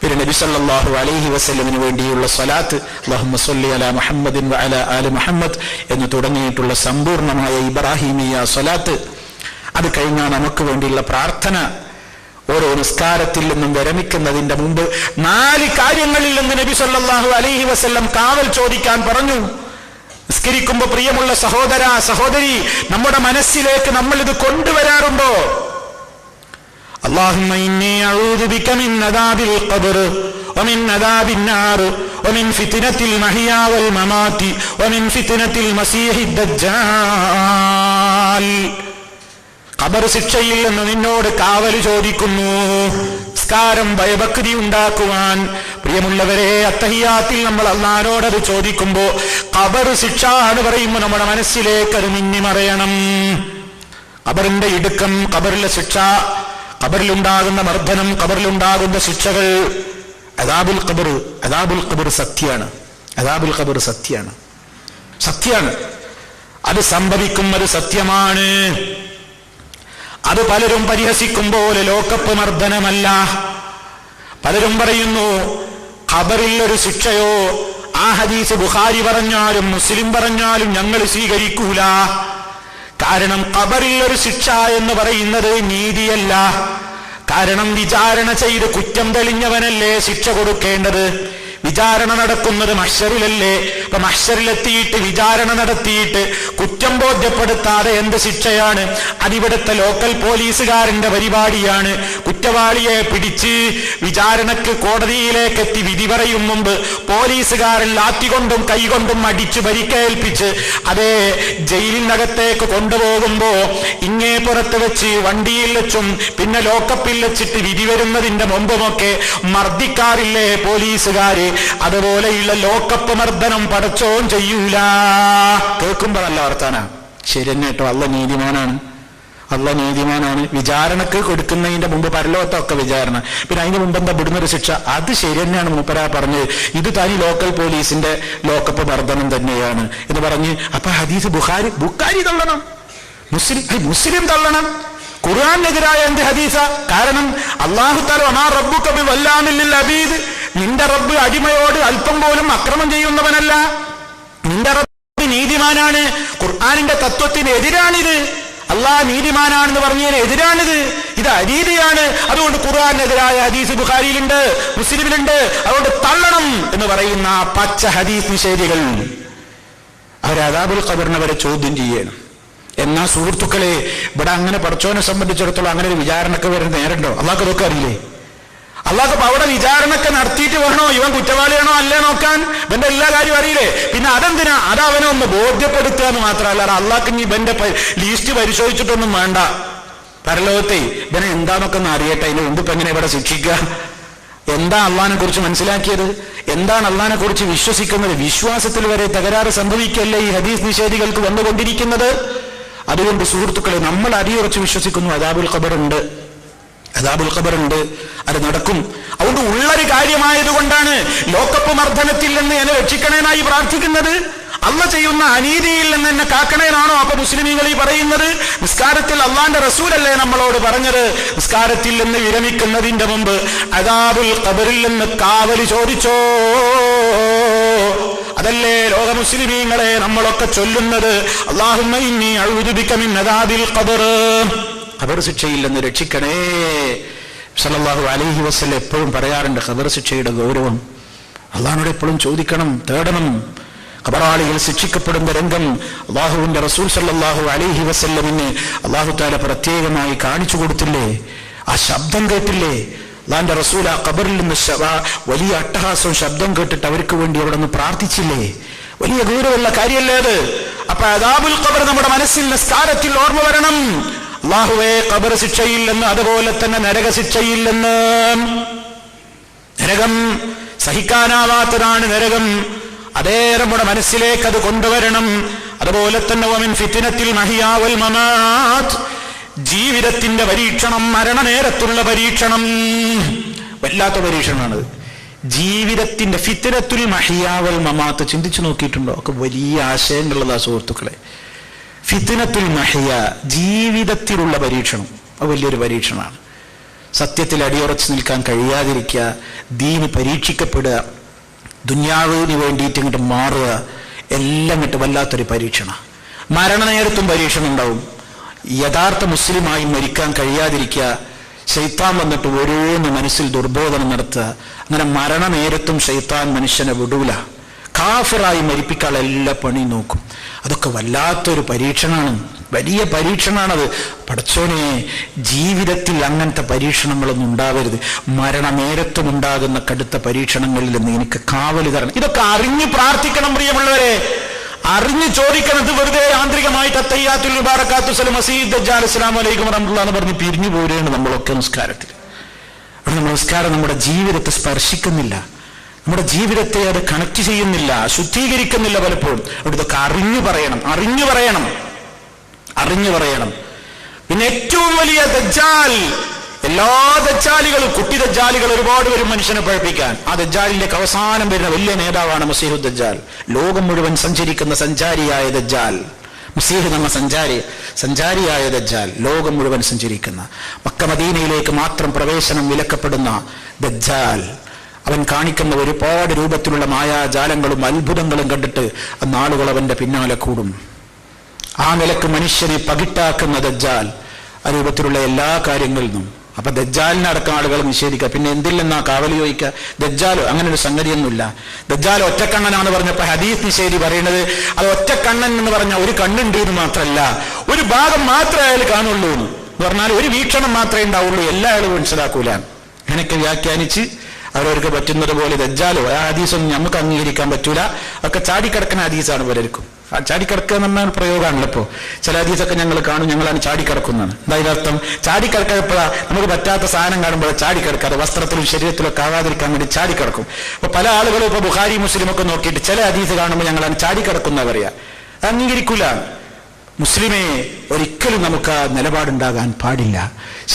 പിന്നെ നബി സല്ലല്ലാഹു അലൈഹി വസല്ലമിന് വേണ്ടിയുള്ള സ്വലാത്ത്, അല്ലാഹുമ്മ സ്വല്ലി അലാ മുഹമ്മദിൻ വഅലാ ആലി മുഹമ്മദ് എന്ന് തുടങ്ങിയിട്ടുള്ള സമ്പൂർണമായ ഇബ്രാഹിമിയ സ്വലാത്ത്. അത് കഴിഞ്ഞാൽ നമുക്ക് വേണ്ടിയുള്ള പ്രാർത്ഥന. ഓരോ നിസ്കാരത്തിൽ നിന്നും വിരമിക്കുന്നതിന്റെ മുമ്പ് 4 കാര്യങ്ങളിൽ നിന്ന് നബി സല്ലല്ലാഹു അലൈഹി വസല്ലം കാവൽ ചോദിക്കാൻ പറഞ്ഞു. നിസ്കരിക്കുമ്പോൾ പ്രിയമുള്ള സഹോദര സഹോദരി, നമ്മുടെ മനസ്സിലേക്ക് നമ്മൾ ഇത് കൊണ്ടുവരാറുണ്ടോ? اللهم إني أعوذ بك من عذاب القبر ومن عذاب النار ومن فتنة المحيا والممات ومن فتنة المسيح الدجال. ഖബർ ശിക്ഷയിൽ നിന്ന് നിന്നോട് കാവൽ ചോദിക്കുന്നു. നിസ്കാരം ഭയഭക്തി ഉണ്ടാക്കുവാൻ. പ്രിയമുള്ളവരെ, അത്തഹിയാത്തിൽ നമ്മൾ അല്ലാഹുവോട് അത് ചോദിക്കുമ്പോൾ ഖബർ ശിക്ഷ എന്ന് പറയുമ്പോൾ നമ്മുടെ മനസ്സിലേക്ക് അത് മിന്നിമറയണം. ഖബറിന്റെ ഇടുക്കം, ഖബറിലെ ശിക്ഷ, ഖബറിലുണ്ടാകുന്ന മർദ്ദനം, ഖബറിലുണ്ടാകുന്ന ശിക്ഷകൾ. അദാബുൽ ഖബർ സത്യാണ്. അദാബുൽ ഖബർ സത്യാണ്. അത് സംഭവിക്കും, അത് സത്യമാണ്. അത് പലരും പരിഹസിക്കും പോലെ ലോകപ്പ് മർദ്ദനമല്ല. പലരും പറയുന്നു ഖബറിൽ ഒരു ശിക്ഷയോ, ആ ഹദീസ് ബുഖാരി പറഞ്ഞാലും മുസ്ലിം പറഞ്ഞാലും ഞങ്ങൾ സ്വീകരിക്കൂല. കാരണം ഖബറിൽ ഒരു ശിക്ഷ എന്ന് പറയുന്നത് നീതിയല്ല. കാരണം വിചാരണ ചെയ്ത് കുറ്റം തെളിഞ്ഞവനല്ലേ ശിക്ഷ കൊടുക്കേണ്ടത്. വിചാരണ നടക്കുന്നത് മഹ്ശറിലല്ലേ. അപ്പൊ മഹ്ശറിലെത്തിയിട്ട് വിചാരണ നടത്തിയിട്ട് കുറ്റം ബോധ്യപ്പെടുത്താതെ എന്ത് ശിക്ഷയാണ്? അതിവിടുത്തെ ലോക്കൽ പോലീസുകാരന്റെ പരിപാടിയാണ്. കുറ്റവാളിയെ പിടിച്ച് വിചാരണക്ക് കോടതിയിലേക്ക് എത്തി വിധി പറയും മുമ്പ് പോലീസുകാരൻ ലാത്തികൊണ്ടും കൈകൊണ്ടും അടിച്ചു പരിക്കേൽപ്പിച്ച് അതേ ജയിലിനകത്തേക്ക് കൊണ്ടുപോകുമ്പോ ഇങ്ങേ പുറത്ത് വെച്ച് വണ്ടിയിൽ വെച്ചും പിന്നെ ലോക്കപ്പിൽ വെച്ചിട്ട് വിധി വരുന്നതിന്റെ മുമ്പുമൊക്കെ മർദ്ദിക്കാറില്ലേ പോലീസുകാര്? അതുപോലെയുള്ള ലോകപ്പ് മർദ്ദനം പടച്ചോൻ ചെയ്യൂല. കേൾക്കുമ്പോ നല്ല വർത്താന. ശരി തന്നെ കേട്ടോ, അല്ലാഹ് നീതിമാനാണ്. വിചാരണക്ക് കൊടുക്കുന്നതിന്റെ മുമ്പ് പരലോകത്തൊക്കെ വിചാരണ, പിന്നെ അതിന് മുമ്പ് എന്താ വിടുന്നൊരു ശിക്ഷ. അത് ശരി തന്നെയാണ് മൂപ്പരാ പറഞ്ഞത്. ഇത് തനി ലോക്കൽ പോലീസിന്റെ ലോകപ്പ് മർദ്ദനം തന്നെയാണ് എന്ന് പറഞ്ഞ് അപ്പൊ ഹദീസ് ബുഖാരി തള്ളണം, മുസ്ലിം തള്ളണം. ഖുർആനെതിരായ എന്ത് ഹദീസ? കാരണം അല്ലാഹു തആല വമാ റബ്ബുക ബിവല്ലാമിൽ ലിൽ അബീദ്, നിന്റെ റബ്ബ് അടിമയോട് അല്പം പോലും അക്രമം ചെയ്യുന്നവനല്ല. നിന്റെ റബ്ബ് നീതിമാനാണ്. ഖുർആനിന്റെ തത്വത്തിന് എതിരാണിത്. അല്ലാഹ് നീതിമാനാണെന്ന് പറഞ്ഞതിന് എതിരാണിത്. ഇത് അനീതിയാണ്. അതുകൊണ്ട് ഖുർആനെതിരായ ഹദീസ് ബുഖാരിയിലുണ്ട്, മുസ്ലിമിലുണ്ട്. അതുകൊണ്ട് തള്ളണം എന്ന് പറയുന്ന പച്ച ഹദീസ് നിഷേധികൾ അവർ അദാബുൽ ഖബറിനെ വരെ ചോദ്യം ചെയ്യണം. എന്നാ സുഹൃത്തുക്കളെ, ഇവിടെ അങ്ങനെ പടച്ചോനെ സംബന്ധിച്ചിടത്തോളം അങ്ങനെ ഒരു വിചാരണക്ക് വരുന്ന നേരണ്ടോ? അള്ളാഹ്ക്ക് അതൊക്കെ അറിയില്ലേ? അള്ളാഹ്ക്ക് അവിടെ വിചാരണക്ക് നടത്തിയിട്ട് വേണോ ഇവൻ കുറ്റവാളിയാണോ അല്ലേ നോക്കാൻ? ഇവന്റെ എല്ലാ കാര്യവും അറിയില്ലേ? പിന്നെ അതെന്തിനാ? അതവനെ ഒന്ന് ബോധ്യപ്പെടുത്തുക എന്ന് മാത്രമല്ല, അള്ളാഹ്ക്ക് ഇനി ഇവന്റെ ലീസ്റ്റ് പരിശോധിച്ചിട്ടൊന്നും വേണ്ട. പരലോകത്തെ ഇവനെ എന്താന്നൊക്കെ ഒന്ന് അറിയട്ടെ. അതിന് മുമ്പ് ഇപ്പൊ എങ്ങനെ ഇവിടെ ശിക്ഷിക്കുക? എന്താ അള്ളാഹിനെ കുറിച്ച് മനസ്സിലാക്കിയത്? എന്താണ് അള്ളാഹിനെ കുറിച്ച് വിശ്വസിക്കുന്നത്? വിശ്വാസത്തിൽ വരെ തകരാറ് സംഭവിക്കല്ലേ ഈ ഹദീസ് നിഷേധികൾക്ക് വന്നുകൊണ്ടിരിക്കുന്നത്? അതുകൊണ്ട് സുഹൃത്തുക്കളെ, നമ്മൾ അടിയുറച്ച് വിശ്വസിക്കുന്നു അദാബുൽ ഖബറുണ്ട്, അത് നടക്കും. അതുകൊണ്ട് ഉള്ളൊരു കാര്യമായതുകൊണ്ടാണ് ലോകപ്പ് മർദ്ദനത്തിൽ നിന്ന് എന്നെ രക്ഷിക്കണേനായി പ്രാർത്ഥിക്കുന്നത്. അള്ള ചെയ്യുന്ന അനീതിയിൽ നിന്ന് എന്നെ കാക്കണേനാണോ അപ്പൊ മുസ്ലിമീങ്ങൾ ഈ പറയുന്നത്? നിസ്കാരത്തിൽ അള്ളാന്റെ റസൂലല്ലേ നമ്മളോട് പറഞ്ഞത്, നിസ്കാരത്തിൽ നിന്ന് വിരമിക്കുന്നതിന്റെ മുമ്പ് അദാബുൽ ഖബറിൽ നിന്ന് കാവൽ ചോദിച്ചോ. അതല്ലേ ലോക മുസ്ലിമീങ്ങളെ നമ്മളൊക്കെ ചൊല്ലുന്നത്, അല്ലാഹുമ്മ ഇന്നി അഊദു ബിക മിൻ അദാബിൽ ഖബർ. ഖബർ ശിക്ഷയിൽ നിന്ന് രക്ഷിക്കണേ. സല്ലല്ലാഹു അലൈഹി വസല്ലം എപ്പോഴും പറയാറുണ്ട് ഖബർ ശിക്ഷയുടെ ഗൗരവം. അള്ളാഹിനോട് എപ്പോഴും ചോദിക്കണം, തേടണം. ഖബറാളികൾ ശിക്ഷിക്കപ്പെടുന്ന രംഗം അള്ളാഹുവിന്റെ റസൂൽ സല്ലല്ലാഹു അലൈഹി വസല്ലമിന് അള്ളാഹു തആല പ്രത്യേകമായി കാണിച്ചു കൊടുത്തില്ലേ? ആ ശബ്ദം കേട്ടില്ലേ? അള്ളാന്റെ റസൂൽ ആ ഖബറിൽ നിന്ന് വലിയ അട്ടഹാസവും ശബ്ദം കേട്ടിട്ട് അവർക്ക് വേണ്ടി അവിടെ നിന്ന് പ്രാർത്ഥിച്ചില്ലേ? വലിയ ഗൗരവമുള്ള കാര്യമല്ലേ അത്? അപ്പൊ അദാബുൽ ഖബർ നമ്മുടെ മനസ്സിൽ നിസ്കാരത്തിൽ ഓർമ്മ വരണം. അല്ലാഹുവേ, ഖബർ ശിക്ഷയിൽ നിന്ന്, അതുപോലെ തന്നെ നരക ശിക്ഷയിൽ നിന്ന്. നരകം സഹിക്കാനാവാത്തതാണ് നരകം. അതേ നമ്മുടെ മനസ്സിലേക്ക് അത് കൊണ്ടുവരണം. അതുപോലെ തന്നെ വമിൻ ഫിത്നത്തിൽ മഹിയാ വൽ മമാത്ത്, ജീവിതത്തിന്റെ പരീക്ഷണം, മരണനേരത്തുള്ള പരീക്ഷണം. വല്ലാത്ത പരീക്ഷണമാണ് ജീവിതത്തിന്റെ ഫിത്നത്തുൽ മഹിയാ വൽ മമാത്ത്. ചിന്തിച്ചു നോക്കിയിട്ടുണ്ടോ? ഒക്കെ വലിയ ആശയങ്ങളുള്ളതാ സുഹൃത്തുക്കളെ. ഫിത്നത്തുൽ മഹിയ, ജീവിതത്തിലുള്ള പരീക്ഷണം, അത് വലിയൊരു പരീക്ഷണമാണ്. സത്യത്തിൽ അടിയുറച്ചു നിൽക്കാൻ കഴിയാതിരിക്കുക, ദീന് പരീക്ഷിക്കപ്പെടുക, ദുന്യാവിന് വേണ്ടിയിട്ട് ഇങ്ങോട്ട് മാറുക, എല്ലാം ഇങ്ങോട്ട് വല്ലാത്തൊരു പരീക്ഷണ. മരണനേരത്തും പരീക്ഷണം ഉണ്ടാവും. യഥാർത്ഥ മുസ്ലിമായി മരിക്കാൻ കഴിയാതിരിക്കുക, ശൈത്താൻ വന്നിട്ട് ഓരോന്ന് മനസ്സിൽ ദുർബോധനം നടത്തുക. അങ്ങനെ മരണനേരത്തും ശൈത്താൻ മനുഷ്യനെ വിടൂല. കാഫിറായി മരിപ്പിക്കാനുള്ള എല്ലാ പണിയും നോക്കും. അതൊക്കെ വല്ലാത്തൊരു പരീക്ഷണമാണ്, വലിയ പരീക്ഷണമാണത്. പടച്ചോനെ, ജീവിതത്തിൽ അങ്ങനത്തെ പരീക്ഷണങ്ങളൊന്നും ഉണ്ടാവരുത്. മരണനേരത്തും ഉണ്ടാകുന്ന കടുത്ത പരീക്ഷണങ്ങളിൽ നിന്ന് എനിക്ക് കാവല് തരണം. ഇതൊക്കെ അറിഞ്ഞു പ്രാർത്ഥിക്കണം പ്രിയമുള്ളവരെ, അറിഞ്ഞു ചോദിക്കണം. ഇത് വെറുതെ യാന്ത്രികമായിട്ട് അത്തയ്യാത്തുൽ മുബാറകാത്തു സലാം മസീദ് ദജ്ജാൽ അസ്സലാമു അലൈക്കും വറഹ്മത്തുള്ളാഹി എന്ന് പറഞ്ഞ് പിരിഞ്ഞു പോരുകയാണ് നമ്മളൊക്കെ നിസ്കാരത്തിൽ. നമസ്കാരം നമ്മുടെ ജീവിതത്തെ സ്പർശിക്കുന്നില്ല, നമ്മുടെ ജീവിതത്തെ അത് കണക്ട് ചെയ്യുന്നില്ല, ശുദ്ധീകരിക്കുന്നില്ല പലപ്പോഴും. അവിടെ ഇതൊക്കെ അറിഞ്ഞു പറയണം. പിന്നെ ഏറ്റവും വലിയ ദജ്ജാൽ, എല്ലാ ദജ്ജാലികളും, കുട്ടി ദജ്ജാലികൾ ഒരുപാട് വരും മനുഷ്യനെ പഴപ്പിക്കാൻ. ആ ദജ്ജാലിന്റെ അവസാനം വരുന്ന വലിയ നേതാവാണ് മസീഹു ദജ്ജാൽ. ലോകം മുഴുവൻ സഞ്ചരിക്കുന്ന സഞ്ചാരിയായ ദജ്ജാൽ. മസീഹ് എന്ന സഞ്ചാരിയായ ദജ്ജാൽ, ലോകം മുഴുവൻ സഞ്ചരിക്കുന്ന, മക്ക മദീനയിലേക്ക് മാത്രം പ്രവേശനം വിലക്കപ്പെടുന്ന ദജ്ജാൽ. അവൻ കാണിക്കുന്ന ഒരുപാട് രൂപത്തിലുള്ള മായാജാലങ്ങളും അത്ഭുതങ്ങളും കണ്ടിട്ട് നാളുകൾ അവന്റെ പിന്നാലെ കൂടും. ആ നിലക്ക് മനുഷ്യനെ പകിട്ടാക്കുന്ന ദജ്ജാൽ, ആ രൂപത്തിലുള്ള എല്ലാ കാര്യങ്ങളിലും. അപ്പൊ ദജ്ജാലിനെ അടക്കം ആളുകൾ നിഷേധിക്കുക. പിന്നെ എന്തില്ലെന്നാ കാവൽ ചോദിക്കുക? ദജ്ജാലോ അങ്ങനെ ഒരു സംഗതിയൊന്നുമില്ല. ദജ്ജാൽ ഒറ്റക്കണ്ണനാന്ന് പറഞ്ഞപ്പോ ഹദീസ് നിഷേധി പറയുന്നത് അത് ഒറ്റക്കണ്ണൻ എന്ന് പറഞ്ഞാൽ ഒരു കണ്ണുണ്ട് എന്ന് മാത്രമല്ല, ഒരു ഭാഗം മാത്രമേ അയാൾ കാണുള്ളൂ എന്ന് പറഞ്ഞാൽ ഒരു വീക്ഷണം മാത്രമേ ഉണ്ടാവുള്ളൂ, എല്ലാ ആളും മനസ്സിലാക്കൂല. അങ്ങനെയൊക്കെ വ്യാഖ്യാനിച്ച് അവരവർക്ക് പറ്റുന്നത് പോലെ ദജ്ജാലോ ആ ഹദീസൊന്നും നമുക്ക് അംഗീകരിക്കാൻ പറ്റൂല. ഒക്കെ ചാടിക്കിടക്കുന്ന ഹദീസാണ് പലർക്കും. ആ ചാടിക്കിടക്കുക എന്ന് പറഞ്ഞാൽ പ്രയോഗമാണല്ലോ. ഇപ്പോൾ ചില ഹദീസൊക്കെ ഞങ്ങൾ കാണും, ഞങ്ങളാണ് ചാടിക്കിടക്കുന്നതാണ്. എന്തായാലും അർത്ഥം ചാടിക്കിടക്കപ്പോഴാ നമുക്ക് പറ്റാത്ത സാധനം കാണുമ്പോൾ ചാടിക്കിടക്കാതെ വസ്ത്രത്തിലും ശരീരത്തിലൊക്കെ ആവാതിരിക്കാൻ വേണ്ടി ചാടിക്കിടക്കും. അപ്പൊ പല ആളുകളും ഇപ്പൊ ബുഖാരി മുസ്ലിമൊക്കെ നോക്കിയിട്ട് ചില ഹദീസ് കാണുമ്പോൾ ഞങ്ങളാണ് ചാടിക്കിടക്കുന്ന പറയാ. അംഗീകരിക്കൂല. മുസ്ലിമെ ഒരിക്കലും നമുക്ക് ആ നിലപാടുണ്ടാകാൻ പാടില്ല.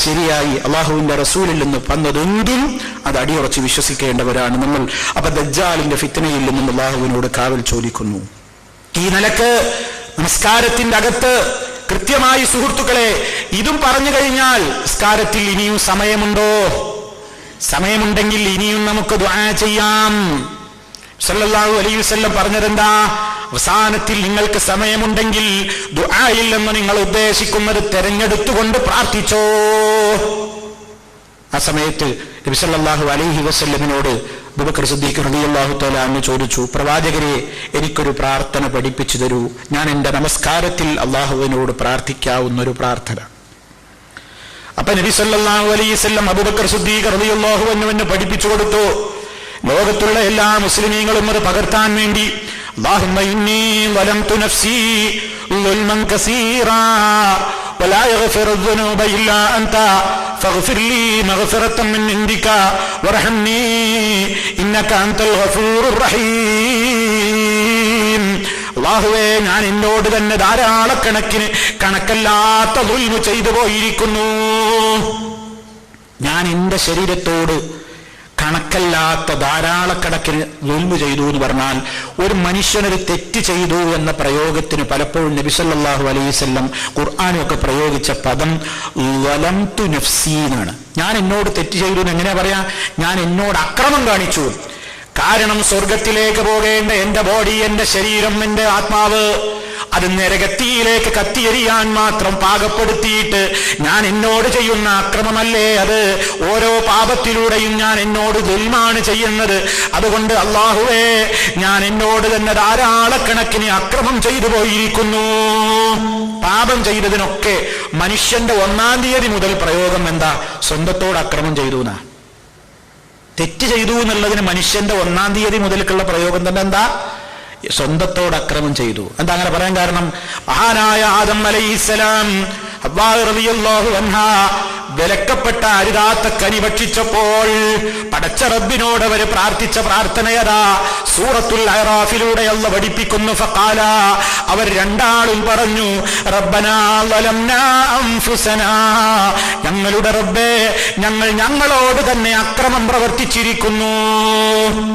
ശരിയായി അള്ളാഹുവിന്റെ റസൂലിൽ നിന്ന് വന്നതെങ്കിലും അത് അടിയുറച്ച് വിശ്വസിക്കേണ്ടവരാണ് നമ്മൾ. അപ്പൊ ദജ്ജാലിന്റെ ഫിത്നയിൽ നിന്നും അള്ളാഹുവിനോട് കാവൽ ചോദിക്കുന്നു. ഈ നിലക്ക് നമസ്കാരത്തിന്റെ അകത്ത് കൃത്യമായി സുഹൃത്തുക്കളെ ഇതും പറഞ്ഞു കഴിഞ്ഞാൽ നിസ്കാരത്തിൽ ഇനിയും സമയമുണ്ടോ? സമയമുണ്ടെങ്കിൽ ഇനിയും നമുക്ക് ദുആ ചെയ്യാം. സല്ലല്ലാഹു അലൈഹി വസല്ലം പറഞ്ഞതെന്താ? അവസാനത്തിൽ നിങ്ങൾക്ക് സമയമുണ്ടെങ്കിൽ ദുആയിൽ നിന്ന് നിങ്ങൾ ഉദ്ദേശിക്കുന്നത് തെരഞ്ഞെടുത്തുകൊണ്ട് പ്രാർത്ഥിച്ചോ. ആ സമയത്ത് നബി സല്ലല്ലാഹു അലൈഹി വസല്ലമിനോട് അബൂബക്കർ സിദ്ദീഖ് റളിയല്ലാഹു തആല അൻഹു ചോദിച്ചു, പ്രവാചകരെ, എനിക്കൊരു പ്രാർത്ഥന പഠിപ്പിച്ചു തരൂ. ഞാൻ എൻ്റെ നമസ്കാരത്തിൽ അള്ളാഹുവിനോട് പ്രാർത്ഥിക്കാവുന്നൊരു പ്രാർത്ഥന. അപ്പൊ നബി സല്ലല്ലാഹു അലൈഹി വസല്ലം അബൂബക്കർ സിദ്ദീഖ് റളിയല്ലാഹു അൻഹുവിനെ പഠിപ്പിച്ചു കൊടുത്തു. ലോകത്തുള്ള എല്ലാ മുസ്ലിമീങ്ങളും അത് പകർത്താൻ വേണ്ടി اللهم إني ظلمت نفسي ظلما كثيرا ولا يغفر الذنوب إلا أنت فاغفر لي مغفرة من عندك وارحمني إنك أنت الغفور الرحيم. അല്ലാഹുവേ, ഞാൻ എന്നോട് തന്നെ ധാരാളക്കണക്കിന് കണക്കല്ലാത്ത ദുൽമ് ചെയ്തു പോയിരിക്കുന്നു. ഞാൻ എൻ്റെ ശരീരത്തോട് കണക്കല്ലാത്ത ധാരാളക്കണക്കിന് ദുൽമ് ചെയ്തു എന്ന് പറഞ്ഞാൽ ഒരു മനുഷ്യനൊരു തെറ്റ് ചെയ്തു എന്ന പ്രയോഗത്തിന് പലപ്പോഴും നബി സല്ലല്ലാഹു അലൈഹി വസല്ലം ഖുർആനൊക്കെ പ്രയോഗിച്ച പദം വലംതു നഫ്സി എന്നാണ്. ഞാൻ എന്നോട് തെറ്റ് ചെയ്തു എന്ന് എങ്ങനെയാ പറയാ? ഞാൻ എന്നോട് അക്രമം കാണിച്ചു. കാരണം സ്വർഗത്തിലേക്ക് പോകേണ്ട എന്റെ ബോഡി, എന്റെ ശരീരം, എന്റെ ആത്മാവ് അത് നരകത്തിയിലേക്ക് കത്തിയെറിയാൻ മാത്രം പാകപ്പെടുത്തിയിട്ട് ഞാൻ എന്നോട് ചെയ്യുന്ന അക്രമമല്ലേ അത്? ഓരോ പാപത്തിലൂടെയും ഞാൻ എന്നോട് ദുൽമാണ് ചെയ്യുന്നത്. അതുകൊണ്ട് അല്ലാഹുവേ, ഞാൻ എന്നോട് തന്നെ ധാരാളക്കണക്കിന് അക്രമം ചെയ്തു പോയിരിക്കുന്നു. പാപം ചെയ്തതിനൊക്കെ മനുഷ്യന്റെ 1-ാം തീയതി മുതൽ പ്രയോഗം എന്താ? സ്വന്തത്തോട് അക്രമം ചെയ്തു എന്നാ. തെറ്റ് ചെയ്തു എന്നുള്ളതിന് മനുഷ്യന്റെ 1-ാം തീയതി മുതൽക്കുള്ള പ്രയോഗം തന്നെ എന്താ? സ്വന്തത്തോട് അക്രമം ചെയ്തു. എന്താ അങ്ങനെ പറയാൻ കാരണം? മഹാനായ ആദം അലൈഹിസ്സലാം ഹവ്വാ റളിയല്ലാഹു അൻഹാ വിലക്കപ്പെട്ട അരുതാത്ത കനി ഭക്ഷിച്ചപ്പോൾ പടച്ച റബ്ബിനോട് അവർ പ്രാർത്ഥിച്ച പ്രാർത്ഥനയതാ സൂറത്തുൽ അറാഫിലൂടെ അല്ലാഹു പഠിപ്പിക്കുന്നു. ഫഖാല, അവർ രണ്ടാളും പറഞ്ഞു, റബ്ബനാ ളലംനാ അൻഫുസനാ, ഞങ്ങളുടെ റബ്ബേ, ഞങ്ങളോട് തന്നെ അക്രമം പ്രവർത്തിച്ചിരിക്കുന്നു.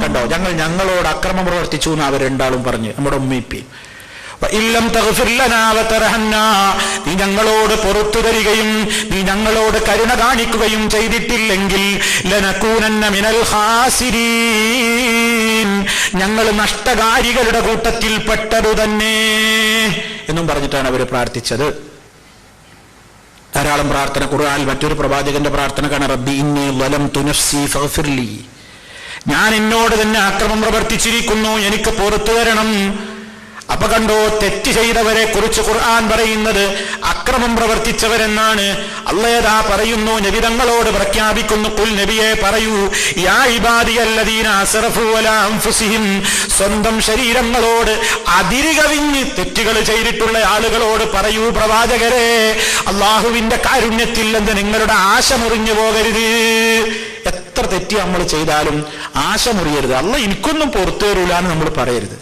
കണ്ടോ, ഞങ്ങളോട് അക്രമം പ്രവർത്തിച്ചു എന്ന് അവർ രണ്ടാളും പറഞ്ഞു, നമ്മുടെ ഉമ്മയിപ്പി. വഇല്ലം തഗ്ഫിർ ലനാ വതർഹംനാ, നീ ഞങ്ങളോട് പുറത്തു തരികയും നീ ഞങ്ങളോട് കരുണ കാണിക്കുകയും ചെയ്തിട്ടില്ലെങ്കിൽ ലനകൂനന്ന മിനൽ ഖാസിരീൻ, ഞങ്ങൾ നഷ്ടകാരികളുടെ കൂട്ടത്തിൽ പെട്ടതു തന്നെ എന്നും പറഞ്ഞിട്ടാണ് അവർ പ്രാർത്ഥിച്ചത്. ധാരാളം പ്രാർത്ഥന ഖുർആനിൽ മറ്റൊരു പ്രവാചകന്റെ പ്രാർത്ഥന കാണാം, റബ്ബി ഇന്നി ളലംതു നഫ്സി ഫഗ്ഫിർലി, ഞാൻ എന്നോട് തന്നെ അക്രമം പ്രവർത്തിച്ചിരിക്കുന്നു, എനിക്ക് പുറത്തു തരണം. അപ്പൊ കണ്ടോ, തെറ്റ് ചെയ്തവരെ കുറിച്ച് ഖുർആൻ പറയുന്നത് അക്രമം പ്രവർത്തിച്ചവരെന്നാണ്. അല്ലാഹു പറയുന്നു, നബി തങ്ങളോട് പ്രഖ്യാപിക്കുന്നു, ഖുൽ നബിയെ പറയൂ, യാ ഇബാദിയല്ലദീന അസ്റഫു അലാ അൻഫുസിഹിം, സ്വന്തം ശരീരങ്ങളോട് അതിരുകവിഞ്ഞ് തെറ്റുകൾ ചെയ്തിട്ടുള്ള ആളുകളോട് പറയൂ പ്രവാചകരെ, അള്ളാഹുവിന്റെ കാരുണ്യത്തിൽ നിന്ന് നിങ്ങളുടെ ആശ മുറിഞ്ഞു പോകരുത്. എത്ര തെറ്റ് നമ്മൾ ചെയ്താലും ആശ മുറിയരുത്. അല്ലാഹ് എനിക്കൊന്നും പുറത്തു തരൂല എന്ന് നമ്മൾ പറയരുത്.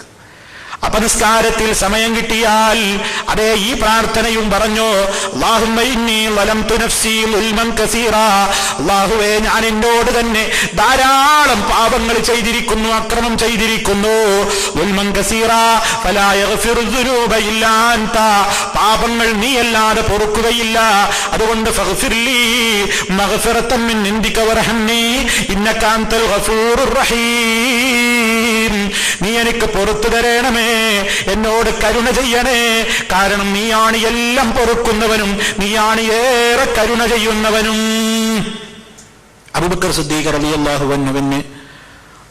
അപനിസ്കാരത്തിൽ സമയം കിട്ടിയാൽ അതേ ഈ പ്രാർത്ഥനയും പറഞ്ഞു, അല്ലാഹുമ്മ ഇന്നി ളലംതു നഫ്സി ളുൽമൻ കസീറാ, അല്ലാഹുവേ ഞാൻ എന്നോട് തന്നെ ധാരാളം പാപങ്ങൾ ചെയ്തിരിക്കുന്നു, അക്രമം ചെയ്തിരിക്കുന്നു. ളുൽമൻ കസീറാ ഫലാ യഗ്ഫിറു ദുനൂബ ഇല്ലാ അൻത, പാപങ്ങൾ നീയല്ലാതെ പൊറുക്കുകയില്ല. അതുകൊണ്ട് ഫഗ്ഫിർലി മഗ്ഫിറതൻ മിൻ ഇൻദിക വർഹംനി ഇന്നക അൻതൽ ഗഫൂറുർ റഹീം, നീ എനിക്ക് പുറത്തു തരണമേ, എന്നോട് കരുണ ചെയ്യണേ, കാരണം നീയാണ് എല്ലാം പൊറുക്കുന്നവനും നീയാണ് ഏറെ കരുണ ചെയ്യുന്നവനും. അബൂബക്കർ സിദ്ദീഖ് റളിയല്ലാഹു അൻഹുവിന്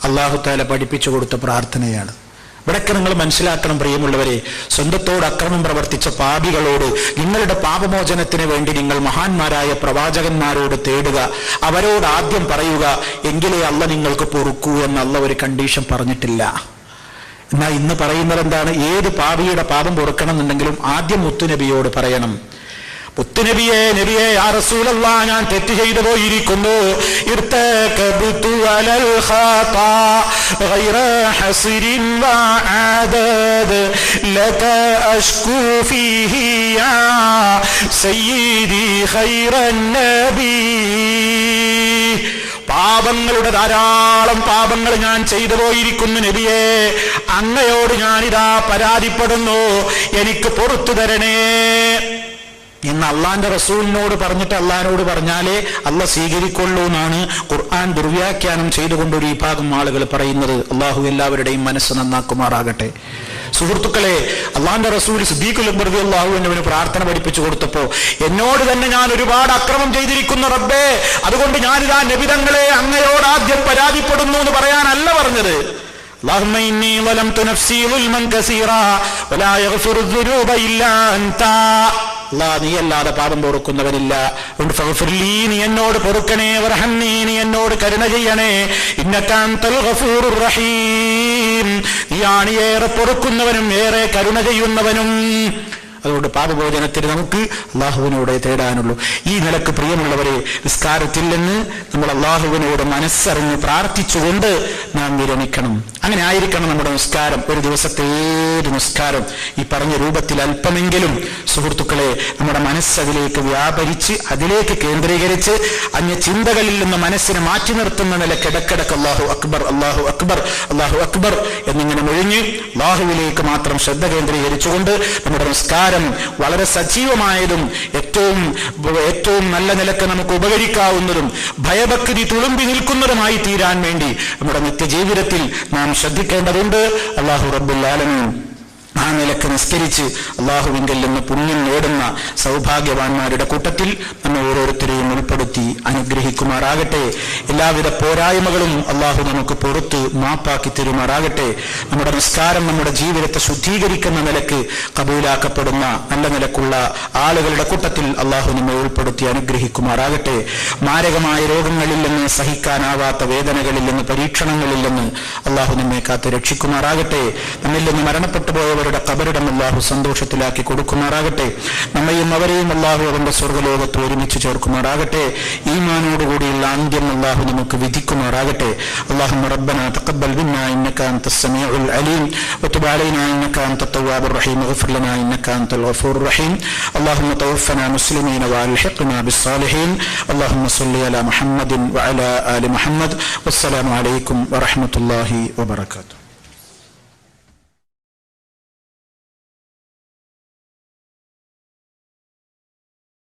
അല്ലാഹു തആല പഠിപ്പിച്ചു കൊടുത്ത പ്രാർത്ഥനയാണ്. ഇവിടൊക്കെ നിങ്ങൾ മനസ്സിലാക്കണം പ്രിയമുള്ളവരെ, സ്വന്തത്തോട് അക്രമം പ്രവർത്തിച്ച പാപികളോട് നിങ്ങളുടെ പാപമോചനത്തിന് വേണ്ടി നിങ്ങൾ മഹാന്മാരായ പ്രവാചകന്മാരോട് തേടുക, അവരോട് ആദ്യം പറയുക, എങ്കിലേ അല്ല നിങ്ങൾക്ക് പൊറുക്കൂ എന്ന് അല്ല ഒരു കണ്ടീഷൻ പറഞ്ഞിട്ടില്ല. എന്നാൽ ഇന്ന് പറയുന്നത് എന്താണ്? ഏത് പാപിയുടെ പാപം പൊറുക്കണം എന്നുണ്ടെങ്കിലും ആദ്യം മുത്തുനബിയോട് പറയണം. മുത്തുനബിയെ, നബിയെ യാ റസൂലല്ലാഹ്, ഞാൻ തെറ്റ് ചെയ്തു പോയിരിക്കുന്നു. ഇർതകബ്തു അലൽ ഖാതാ ഗൈറ ഹസ്രിൻ വഅദദ് ലക അഷ്കു ഫീഹി യാ സയ്യിദി ഖൈറൻ നബി, പാപങ്ങളുടെ ധാരാളം പാപങ്ങൾ ഞാൻ ചെയ്തു പോയിരിക്കുന്നു നബിയെ, അങ്ങയോട് ഞാനിതാ പരാതിപ്പെടുന്നു, എനിക്ക് പുറത്തു തരണേ എന്ന് അള്ളാന്റെ റസൂലിനോട് പറഞ്ഞിട്ട് അള്ളാഹിനോട് പറഞ്ഞാലേ അള്ള സ്വീകരിക്കൊള്ളൂ എന്നാണ് ഖുർആൻ ദുർവ്യാഖ്യാനം ചെയ്തുകൊണ്ട് ഒരു വിഭാഗം ആളുകൾ പറയുന്നത്. അള്ളാഹു എല്ലാവരുടെയും മനസ്സ് നന്നാക്കുമാറാകട്ടെ. സുഹൃത്തുക്കളെ, അള്ളാന്റെ റസൂൽ സിദ്ദീഖുൽ അക്ബർ റളിയല്ലാഹു അൻഹുവിന് പ്രാർത്ഥന പഠിപ്പിച്ചു കൊടുത്തപ്പോ, എന്നോട് തന്നെ ഞാൻ ഒരുപാട് അക്രമം ചെയ്തിരിക്കുന്നു റബ്ബേ, അതുകൊണ്ട് ഞാനിതാ നബിതങ്ങളെ അങ്ങയോട് ആദ്യം പരാതിപ്പെടുന്നു എന്ന് പറയാനല്ല പറഞ്ഞത്. അല്ലാഹുമ്മ ഇന്നി ളലംതു നഫ്സി ളുൽമൻ കസീറാ വലാ യഗ്ഫിറു ദുനൂബ ഇല്ലാ അൻത, അല്ലാഹ് നീയല്ലാതെ പാപം പൊറുക്കുന്നവനില്ല, ഫഗ്ഫിർലി, നീ എന്നോട് പൊറുക്കണേ, വർഹംനി, നീ എന്നോട് കരുണ ചെയ്യണേ, ഇന്നക അൻതൽ ഗഫൂറുർ റഹീം, നീയാണ് ഏറെ പൊറുക്കുന്നവനും ഏറെ കരുണ ചെയ്യുന്നവനും. അതുകൊണ്ട് പാപമോചനത്തിന് നമുക്ക് അള്ളാഹുവിനോട് തേടാനുള്ളൂ. ഈ നിലക്ക് പ്രിയമുള്ളവരെ, നിസ്കാരത്തിൽ നിന്ന് നമ്മൾ അള്ളാഹുവിനോട് മനസ്സറിഞ്ഞ് പ്രാർത്ഥിച്ചുകൊണ്ട് നാം വിരമിക്കണം. അങ്ങനെ ആയിരിക്കണം നമ്മുടെ നിസ്കാരം. ഒരു ദിവസത്തെ ഏത് നിസ്കാരം ഈ പറഞ്ഞ രൂപത്തിൽ അല്പമെങ്കിലും സുഹൃത്തുക്കളെ നമ്മുടെ മനസ്സതിലേക്ക് വ്യാപരിച്ച് അതിലേക്ക് കേന്ദ്രീകരിച്ച് അന്യ ചിന്തകളിൽ നിന്ന് മനസ്സിനെ മാറ്റി നിർത്തുന്ന നിലയ്ക്ക് ഇടക്കിടക്ക് അല്ലാഹു അക്ബർ അല്ലാഹു അക്ബർ അല്ലാഹു അക്ബർ എന്നിങ്ങനെ മുഴിഞ്ഞ് അള്ളാഹുവിലേക്ക് മാത്രം ശ്രദ്ധ കേന്ദ്രീകരിച്ചുകൊണ്ട് നമ്മുടെ നിസ്കാരം വളരെ സജീവമായതും ഏറ്റവും നല്ല നിലക്ക് നമുക്ക് ഉപകരിക്കാവുന്നതും ഭയഭക്തി തുളുമ്പി നിൽക്കുന്നതുമായി തീരാൻ വേണ്ടി നമ്മുടെ നിത്യജീവിതത്തിൽ നാം ശ്രദ്ധിക്കേണ്ടതുണ്ട്. അല്ലാഹു റബ്ബുൽ ആലമീൻ ആ നിലക്ക് നിസ്കരിച്ച് അള്ളാഹുവിങ്കിൽ നിന്ന് പുണ്യം നേടുന്ന സൗഭാഗ്യവാന്മാരുടെ കൂട്ടത്തിൽ നമ്മെ ഓരോരുത്തരെയും ഉൾപ്പെടുത്തി അനുഗ്രഹിക്കുമാറാകട്ടെ. എല്ലാവിധ പോരായ്മകളും അള്ളാഹു നമുക്ക് പുറത്ത് മാപ്പാക്കി തരുമാറാകട്ടെ. നമ്മുടെ നിസ്കാരം നമ്മുടെ ജീവിതത്തെ ശുദ്ധീകരിക്കുന്ന നിലക്ക് കബൂലാക്കപ്പെടുന്ന നല്ല നിലക്കുള്ള ആളുകളുടെ കൂട്ടത്തിൽ അള്ളാഹു നമ്മെ ഉൾപ്പെടുത്തി അനുഗ്രഹിക്കുമാറാകട്ടെ. മാരകമായ രോഗങ്ങളിൽ നിന്ന്, സഹിക്കാനാവാത്ത വേദനകളിൽ നിന്ന്, പരീക്ഷണങ്ങളിൽ നിന്ന് അള്ളാഹു നമ്മെ കാത്ത് രക്ഷിക്കുമാറാകട്ടെ. നമ്മിൽ നിന്ന് മരണപ്പെട്ടു പോയവരുടെ ഖബറിടം അല്ലാഹു സന്തോഷത്തിലാക്കി കൊടുക്കുമാറാകട്ടെ. നമ്മയും അവരെയും അല്ലാഹു അവന്റെ സ്വർഗ്ഗലോകത്ത് ഒരുമിച്ച് ചേർക്കുമാറാകട്ടെ. ഈമാനോടുകൂടിയുള്ള അന്ത്യം അല്ലാഹു നമുക്ക് വിധിക്കുമാറാകട്ടെ. اللهم ربنا تقبل منا انك انت السميع العليم وتب علينا انك انت التواب الرحيم واغفر لنا انك انت الغفور الرحيم. اللهم توفنا مسلمين والحقنا بالصالحين. اللهم صل على محمد وعلى ال محمد. والسلام عليكم ورحمة الله وبركاته.